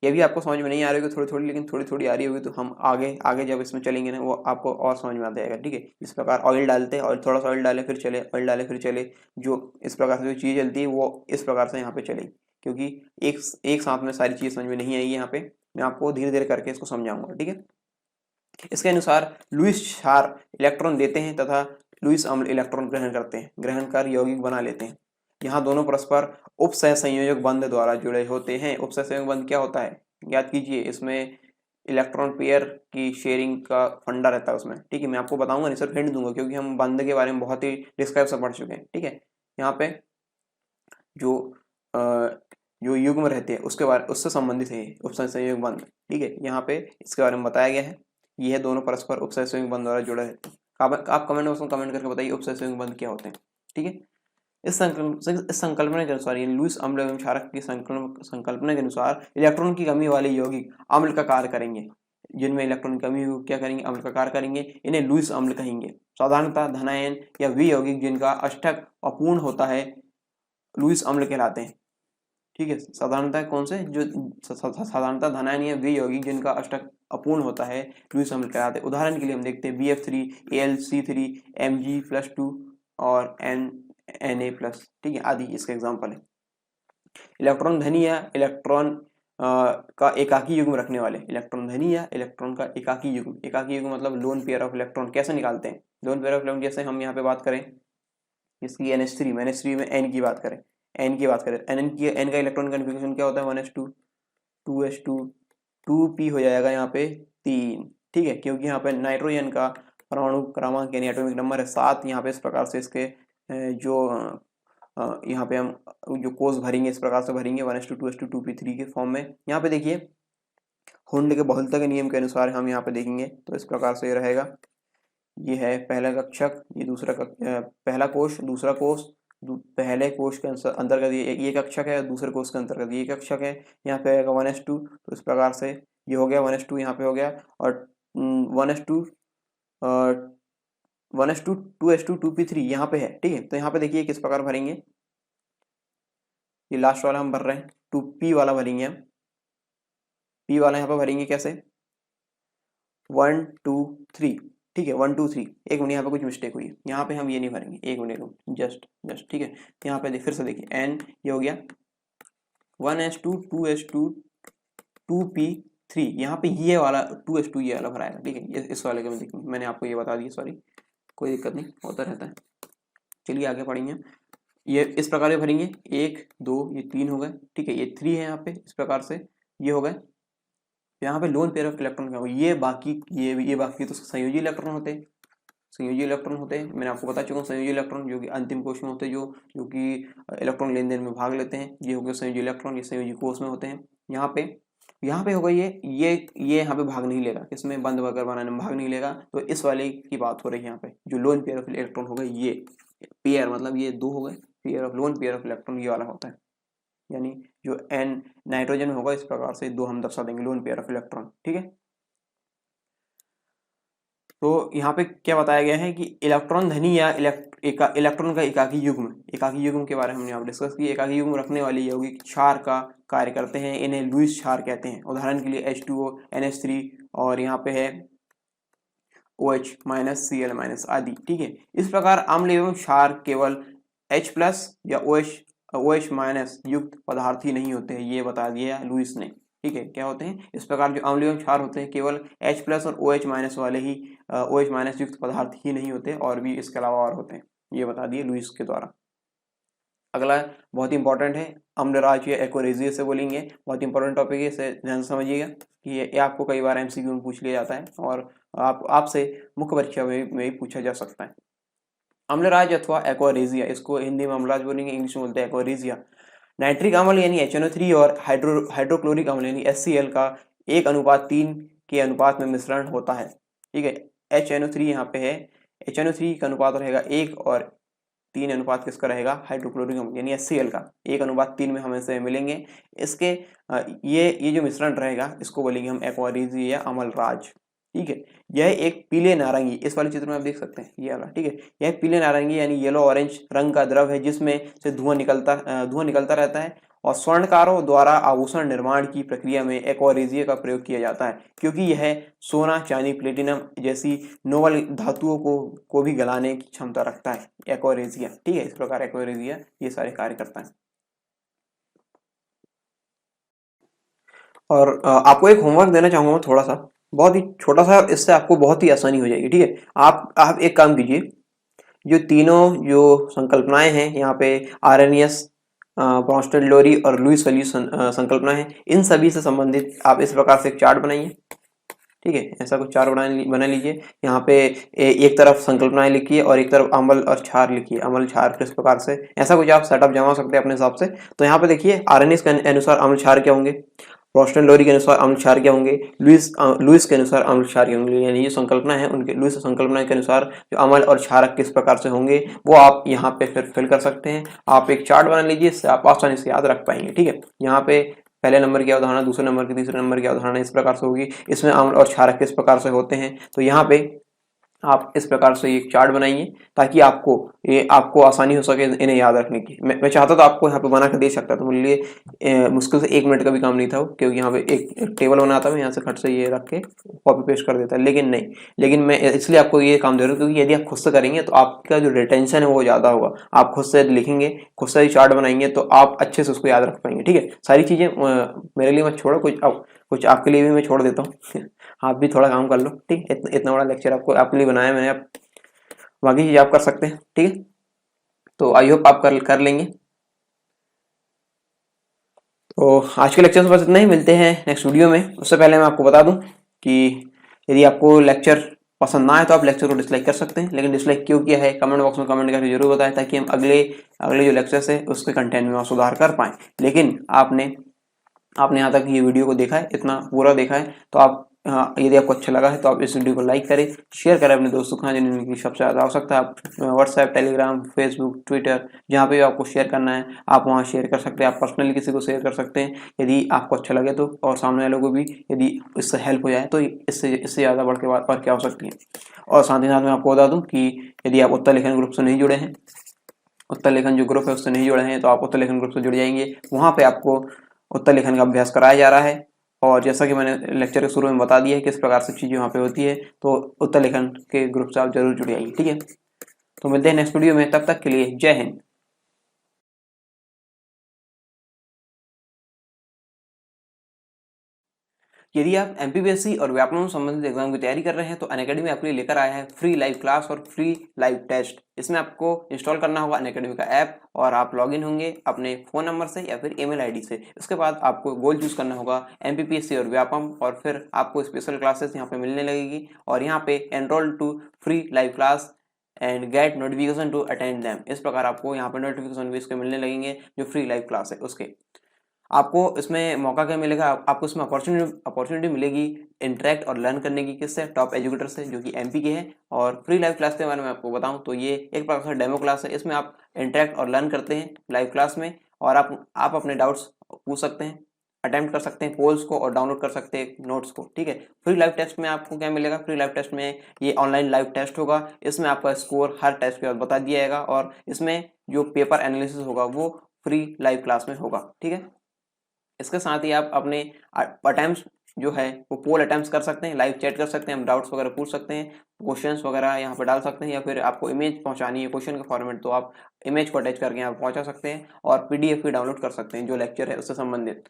ये भी आपको समझ में नहीं आ रही होगी थोड़ी थोड़ी, लेकिन थोड़ी थोड़ी आ रही होगी, तो हम आगे जब इसमें चलेंगे ना वो आपको और समझ में आ जाएगा, ठीक है। इस प्रकार ऑयल डालते हैं और थोड़ा सा ऑयल डाले फिर चले, ऑयल डाले फिर चले, जो इस प्रकार से जो चीज़ चलती है वो इस प्रकार से यहाँ पे चलेगी, क्योंकि एक साथ में सारी चीज़ समझ में नहीं आएगी। यहाँ पे मैं आपको धीरे धीरे करके इसको समझाऊंगा, ठीक है। इसके अनुसार लुईस क्षार इलेक्ट्रॉन देते हैं तथा लुईस अम्ल इलेक्ट्रॉन ग्रहण करते हैं, ग्रहण कर यौगिक बना लेते हैं। यहाँ दोनों परस्पर उपसह संयोजक बंध द्वारा जुड़े होते हैं। उपसह संयोजक बंध क्या होता है, याद कीजिए, इसमें इलेक्ट्रॉन पेयर की शेयरिंग का फंडा रहता है उसमें, ठीक है। मैं आपको बताऊंगा नहीं, सिर्फ हिंट दूंगा, क्योंकि हम बंध के बारे में बहुत ही डिस्क्राइब से पढ़ चुके हैं, ठीक है। यहाँ पे जो युग्म रहते हैं उससे संबंधित है उपसह संयोजक बंध, ठीक है। यहाँ पे इसके बारे में बताया गया है। ये दोनों परस्पर उपसह संयोजक बंध द्वारा जुड़े रहते हैं। आप कमेंट बॉक्स में कमेंट करके बताइए उपसह संयोजक बंध क्या होते हैं, ठीक है। इस संकल्पना के अनुसार, यानी लुईस अम्ल एवं क्षारक की संकल्पना के अनुसार इलेक्ट्रॉन की कमी वाले यौगिक अम्ल का कार्य करेंगे। जिनमें इलेक्ट्रॉन की कमी हो क्या करेंगे, अम्ल का कार्य करेंगे, इन्हें लुईस अम्ल कहेंगे। साधारणतः धनायन या वी यौगिक जिनका अष्टक अपूर्ण होता है लुईस अम्ल कहलाते हैं, ठीक है। साधारणतः कौन से, जो साधारणतः धनायन या वी यौगिक जिनका अष्टक अपूर्ण होता है लुईस अम्ल कहलाते हैं। उदाहरण के लिए हम देखते हैं BF3, AlC3, Mg+2 और Na+, ठीक है, आदि इसका एग्जाम्पल है। इलेक्ट्रॉन धनी या इलेक्ट्रॉन का एकाकी युग्म रखने वाले, इलेक्ट्रॉन धनी या इलेक्ट्रॉन का एकाकी युग्म मतलब लोन पेयर ऑफ इलेक्ट्रॉन कैसे निकालते हैं। लोन पेयर ऑफ इलेक्ट्रॉन जैसे हम यहाँ पे बात करें इसकी NH3 में N की बात करें, N का इलेक्ट्रॉन कन्फिगरेशन क्या होता है, 1s2 2s2 2p हो जाएगा यहाँ पे 3, ठीक है। क्योंकि यहाँ पे नाइट्रोजन का परमाणु क्रमांक यानी एटॉमिक नंबर है 7। यहाँ पे इस प्रकार से इसके जो यहाँ पे हम जो कोष भरेंगे इस प्रकार से भरेंगे 1s2 2s2 2p3 के फॉर्म में। यहाँ पे देखिए हुंड के बहुलता के नियम के अनुसार हम यहाँ पे देखेंगे तो इस प्रकार से रहेगा। ये है पहला कक्षक, ये पहला कोष, दूसरा कोष, पहले कोष के अंतर्गत ये कक्षक है, दूसरे कोष के अंतर्गत ये कक्षक है। यहाँ पे आएगा 1s2, तो इस प्रकार से ये हो गया 1s2, यहाँ पे हो गया, और 1s2 2s2 2p3 यहाँ पे है, ठीक है। तो यहाँ पे देखिए किस प्रकार भरेंगे, ये लास्ट वाला हम भर रहे हैं 2p वाला भरेंगे हम, p वाला यहाँ पे भरेंगे कैसे 1 2 3, ठीक है 1 2 3। एक मिनट यहाँ पे कुछ मिस्टेक हुई है, यहाँ पे हम ये नहीं भरेंगे, एक मिनट जस्ट, ठीक है। यहाँ पे फिर से देखिए n ये हो गया 1s2 2s2 2p3, यहाँ पे ये वाला 2s2 ये वाला भराएगा, ठीक है। इस वाले का मैंने आपको ये बता दिया, सॉरी, कोई दिक्कत नहीं, होता रहता है। चलिए आगे पढ़ेंगे। ये इस प्रकार से भरेंगे, 1 2 ये 3 हो गए, ठीक है, ये 3 है यहाँ पे, इस प्रकार से ये हो गए। यहाँ पे लोन पेयर ऑफ इलेक्ट्रॉन क्या होगा, ये बाकी ये बाकी तो संयोजी इलेक्ट्रॉन होते हैं, संयोजी इलेक्ट्रॉन होते हैं। मैंने आपको बता चुका हूँ संयोजी इलेक्ट्रॉन जो कि अंतिम कोष में होते हैं, जो कि इलेक्ट्रॉन लेन देन में भाग लेते हैं, ये हो गए संयोजी इलेक्ट्रॉन, ये संयोजी कोष में होते हैं। यहाँ पे होगा ये यहाँ पे भाग नहीं लेगा, इसमें बंद वगैरह बनाने में भाग नहीं लेगा, तो इस वाले की बात हो रही है यहाँ पे, जो लोन पेयर ऑफ इलेक्ट्रॉन होगा, ये पेयर मतलब ये 2 हो गए, pair of lone pair of electron ये वाला होता है, यानी जो एन नाइट्रोजन में होगा, इस प्रकार से 2 हम दर्शा देंगे लोन पेयर ऑफ इलेक्ट्रॉन, ठीक है। तो यहाँ पे क्या बताया गया है कि इलेक्ट्रॉन धनी या इलेक्ट्रॉन का एकाकी युग्म के बारे में हमने यहाँ डिस्कस किया। एकाकी युग्म रखने वाले यौगिक क्षार का कार्य करते हैं, इन्हें लुईस क्षार कहते हैं। उदाहरण के लिए H2O, NH3 और यहाँ पे है OH Cl- आदि, ठीक है। इस प्रकार अम्ल एवं क्षार केवल H+ या OH- युक्त पदार्थ ही नहीं होते हैं, ये बता दिया लुईस ने, ठीक है। क्या होते हैं इस प्रकार जो अम्ल एवं क्षार होते हैं केवल H+ और OH- वाले ही OH- युक्त पदार्थ ही नहीं होते, और भी इसके अलावा और होते हैं, ये बता दिए लुईस के द्वारा। अगला बहुत ही इंपॉर्टेंट है, अम्लराज या एक्वरेजिया से बोलेंगे, बहुत इंपॉर्टेंट टॉपिक है, इसे ध्यान से समझिएगा कि ये आपको कई बार MCQ में पूछ लिया जाता है, और आपसे मुख्य परीक्षा में भी पूछा जा सकता है। अम्लराज अथवा एक्वारेजिया, इसको हिंदी में अम्लराज बोलेंगे, इंग्लिश में बोलते हैं एक्वारेजिया। नाइट्रिक अम्ल यानी HNO3 और हाइड्रोक्लोरिक अम्ल यानी HCl का 1:3 के अनुपात में मिश्रण होता है, ठीक है। HNO3 यहाँ पे है, HNO3 का अनुपात रहेगा 1 और 3 अनुपात किसका रहेगा, हाइड्रोक्लोरिक अम्ल यानी HCl का 1:3 में हमें से मिलेंगे। इसके ये जो मिश्रण रहेगा इसको बोलेंगे हम एक्वारेजिया या अम्लराज, ठीक है। यह एक पीले नारंगी, इस वाले चित्र में आप देख सकते हैं ये वाला, ठीक है। यह एक पीले नारंगी यानी येलो ऑरेंज रंग का द्रव है, जिसमें से धुआं निकलता रहता है, और स्वर्णकारों द्वारा आभूषण निर्माण की प्रक्रिया में एक्वारेजिया का प्रयोग किया जाता है, क्योंकि यह सोना, चांदी, प्लेटिनम जैसी नोबल धातुओं को भी गलाने की क्षमता रखता है एक्वारेजिया, ठीक है। इस प्रकार एक्वारेजिया ये सारे कार्य करता है। और आपको एक होमवर्क देना चाहूंगा थोड़ा सा, बहुत ही छोटा सा, इससे आपको बहुत ही आसानी हो जाएगी, ठीक है। आप एक काम कीजिए, जो तीनों जो संकल्पनाएं हैं यहाँ पे, आरएनएस, ब्रॉन्स्टेड लोरी और लुईस वाली संकल्पना है, इन सभी से संबंधित आप इस प्रकार से एक चार्ट बनाइए, ठीक है। ऐसा कुछ चार्ट बना लीजिए। यहाँ पे एक तरफ संकल्पनाएं लिखिए और एक तरफ अम्ल और क्षार लिखिए, अम्ल क्षार किस प्रकार से, ऐसा कुछ आप सेटअप जमा सकते हैं अपने हिसाब से। तो यहाँ पे देखिए आरएनएस के अनुसार अम्ल क्षार क्या होंगे, रोस्टन लोरी के अनुसार अम्ल क्षार क्या होंगे, लुईस के अनुसार अम्ल क्षार क्या होंगे, यानी ये संकल्पना है उनके, लुईस संकल्पना के अनुसार जो अम्ल और क्षारक किस प्रकार से होंगे वो आप यहाँ पे फिर फिल कर सकते हैं। आप एक चार्ट बना लीजिए, इससे आप आसानी से याद रख पाएंगे, ठीक है। यहाँ पे पहले नंबर की अवधारणा, दूसरे नंबर की, तीसरे नंबर की अवधारणा इस प्रकार से होगी, इसमें अम्ल और क्षारक किस प्रकार से होते हैं, तो यहाँ पे आप इस प्रकार से एक चार्ट बनाइए, ताकि आपको आसानी हो सके इन्हें याद रखने की। मैं चाहता तो आपको यहाँ पे बना कर दे सकता, तो मेरे लिए मुश्किल से 1 मिनट का भी काम नहीं था, क्योंकि यहाँ पे एक टेबल बनाता मैं यहाँ से खट से ये रख के कॉपी पेस्ट कर देता, लेकिन मैं इसलिए आपको ये काम दे रहा हूँ, क्योंकि यदि आप खुद से करेंगे तो आपका जो रिटेंशन है वो ज़्यादा होगा। आप खुद से लिखेंगे, खुद से चार्ट बनाएंगे, तो आप अच्छे से उसको याद रख पाएंगे, ठीक है। सारी चीज़ें मेरे लिए मत छोड़ो, कुछ आपके लिए भी मैं छोड़ देता हूँ आप भी थोड़ा काम कर लो, ठीक है। इतना बड़ा लेक्चर आपके लिए बनाया मैंने, आप बाकी चीज आप कर सकते हैं, ठीक है। तो आई होप आप कर लेंगे। तो आज के लेक्चर से बस इतना ही, मिलते हैं नेक्स्ट वीडियो में। उससे पहले मैं आपको बता दूं कि यदि आपको लेक्चर पसंद ना आए तो आप लेक्चर को डिसलाइक कर सकते हैं, लेकिन डिसलाइक क्यों किया है कमेंट बॉक्स में कमेंट करके जरूर बताएं, ताकि हम अगले जो लेक्चर्स है उसके कंटेंट में सुधार कर पाएं। लेकिन आपने यहाँ तक ये वीडियो को देखा है, इतना पूरा देखा है, तो आप यदि आपको अच्छा लगा है तो आप इस वीडियो को लाइक करें, शेयर करें अपने दोस्तों के साथ जिनकी सबसे ज़्यादा आवश्यकता है। आप व्हाट्सएप, टेलीग्राम, फेसबुक, ट्विटर, जहाँ पे भी आपको शेयर करना है आप वहाँ शेयर कर सकते हैं। आप पर्सनली किसी को शेयर कर सकते हैं यदि आपको अच्छा लगे तो, और सामने वालों को भी यदि इससे हेल्प हो जाए तो इससे ज़्यादा बढ़ के बात क्या हो सकती है। और साथ ही साथ मैं आपको बता दूँ कि यदि आप उत्तर लेखन ग्रुप से नहीं जुड़े हैं, उत्तर लेखन जो ग्रुप है उससे नहीं जुड़े हैं, तो आप उत्तर लेखन ग्रुप से जुड़ जाएंगे। वहाँ पे आपको उत्तर लेखन का अभ्यास कराया जा रहा है, और जैसा कि मैंने लेक्चर के शुरू में बता दिया है किस प्रकार से चीज़ें वहाँ पे होती है, तो उत्तर लेखन के ग्रुप से आप जरूर जुड़ जाइए, ठीक है। तो मिलते हैं नेक्स्ट वीडियो में, तब तक के लिए जय हिंद। यदि आप एमपीपीएससी और व्यापम संबंधित एग्जाम की तैयारी कर रहे हैं तो अनअकैडमी आपके लिए लेकर आया है फ्री लाइव क्लास और फ्री लाइव टेस्ट। इसमें आपको इंस्टॉल करना होगा अनअकैडमी का ऐप और आप लॉगिन होंगे अपने फ़ोन नंबर से या फिर ईमेल आईडी से। इसके बाद आपको गोल चूज़ करना होगा एमपीपीएससी और व्यापम और फिर आपको स्पेशल क्लासेस यहाँ पे मिलने लगेगी और यहाँ पे enrol to free live class and get notification to attend them. इस प्रकार आपको यहाँ पे नोटिफिकेशन भी इसके मिलने लगेंगे जो फ्री लाइव क्लास है उसके। आपको इसमें मौका क्या मिलेगा, आपको इसमें अपॉर्चुनिटी मिलेगी इंटरेक्ट और लर्न करने की। किससे? टॉप एजुकेटर से जो कि एमपी के हैं। और फ्री लाइव क्लास के बारे में आपको बताऊं तो ये एक प्रकार से डेमो क्लास है। इसमें आप इंटरेक्ट और लर्न करते हैं लाइव क्लास में और आप अपने डाउट्स पूछ सकते हैं, अटेम्प्ट कर सकते हैं पोल्स को और डाउनलोड कर सकते हैं नोट्स को। ठीक है। फ्री लाइव टेस्ट में आपको क्या मिलेगा? फ्री लाइव टेस्ट में ये ऑनलाइन लाइव टेस्ट होगा। इसमें आपका स्कोर हर टेस्ट के बाद बता दिया जाएगा और इसमें जो पेपर एनालिसिस होगा वो फ्री लाइव क्लास में होगा। ठीक है। इसके साथ ही आप अपने अटेम्प्ट्स जो है वो पोल अटेम्प्ट्स कर सकते हैं, लाइव चैट कर सकते हैं, हम डाउट्स वगैरह पूछ सकते हैं, क्वेश्चंस वगैरह यहाँ पे डाल सकते हैं या फिर आपको इमेज पहुंचानी है क्वेश्चन का फॉर्मेट तो आप इमेज को अटैच करके यहाँ पे पहुंचा सकते हैं और पीडीएफ भी डाउनलोड कर सकते हैं जो लेक्चर है उससे संबंधित।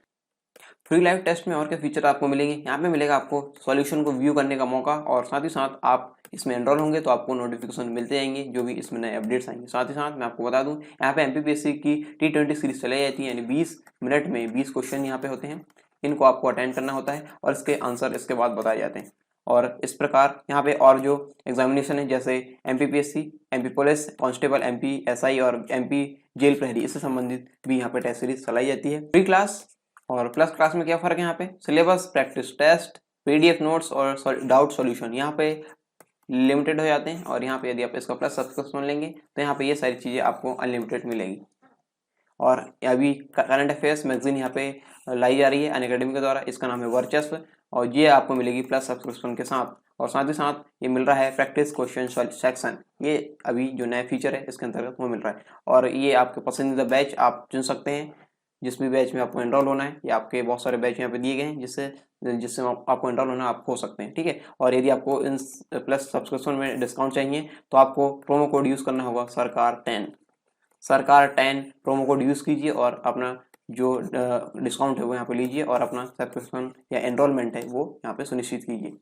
फ्री लाइव टेस्ट में और क्या फीचर आपको मिलेंगे? यहाँ पे मिलेगा आपको सॉल्यूशन को व्यू करने का मौका और साथ ही साथ आप इसमें एनरोल होंगे तो आपको नोटिफिकेशन मिलते जाएंगे जो भी इसमें नए अपडेट्स आएंगे। साथ ही साथ मैं आपको बता दूं यहाँ पे एमपीपीएससी की T20 सीरीज चलाई जाती है, यानी 20 मिनट में 20 क्वेश्चन यहाँ पे होते हैं। इनको आपको अटेंड करना होता है और इसके आंसर इसके बाद बताए जाते हैं। और इस प्रकार यहाँ पे और जो एग्जामिनेशन है जैसे MPPSC, MP police constable, MP SI और एमपी जेल प्रहरी, इससे संबंधित भी यहाँ पे टेस्ट सीरीज चलाई जाती है। फ्री क्लास और प्लस क्लास में क्या फर्क है? यहाँ पे syllabus, practice test, PDF notes और डाउट सॉल्यूशन यहाँ पे लिमिटेड हो जाते हैं और यहाँ पे यदि आप इसका प्लस सब्सक्रिप्शन लेंगे तो यहाँ पे ये सारी चीज़ें आपको अनलिमिटेड मिलेगी। और अभी करंट अफेयर्स मैगजीन यहाँ पे लाई जा रही है अनअकैडमी के द्वारा, इसका नाम है वर्चस्व और ये आपको मिलेगी प्लस सब्सक्रिप्शन के साथ। और साथ ही साथ ये मिल रहा है प्रैक्टिस क्वेश्चन सेक्शन, ये अभी जो नया फीचर है इसके अंतर्गत वो मिल रहा है। और ये आपके पसंदीदा बैच आप चुन सकते हैं, जिस भी बैच में आपको एनरोल होना है। ये आपके बहुत सारे बैच यहाँ पे दिए गए हैं जिससे आपको एनरोल होना आप हो सकते हैं। ठीक है। और यदि आपको इन प्लस सब्सक्रिप्शन में डिस्काउंट चाहिए तो आपको प्रोमो कोड यूज़ करना होगा सरकार10 प्रोमो कोड यूज़ कीजिए और अपना जो डिस्काउंट है वो यहाँ पे लीजिए और अपना सब्सक्रिप्शन या एनरोलमेंट है वो यहाँ पे सुनिश्चित कीजिए।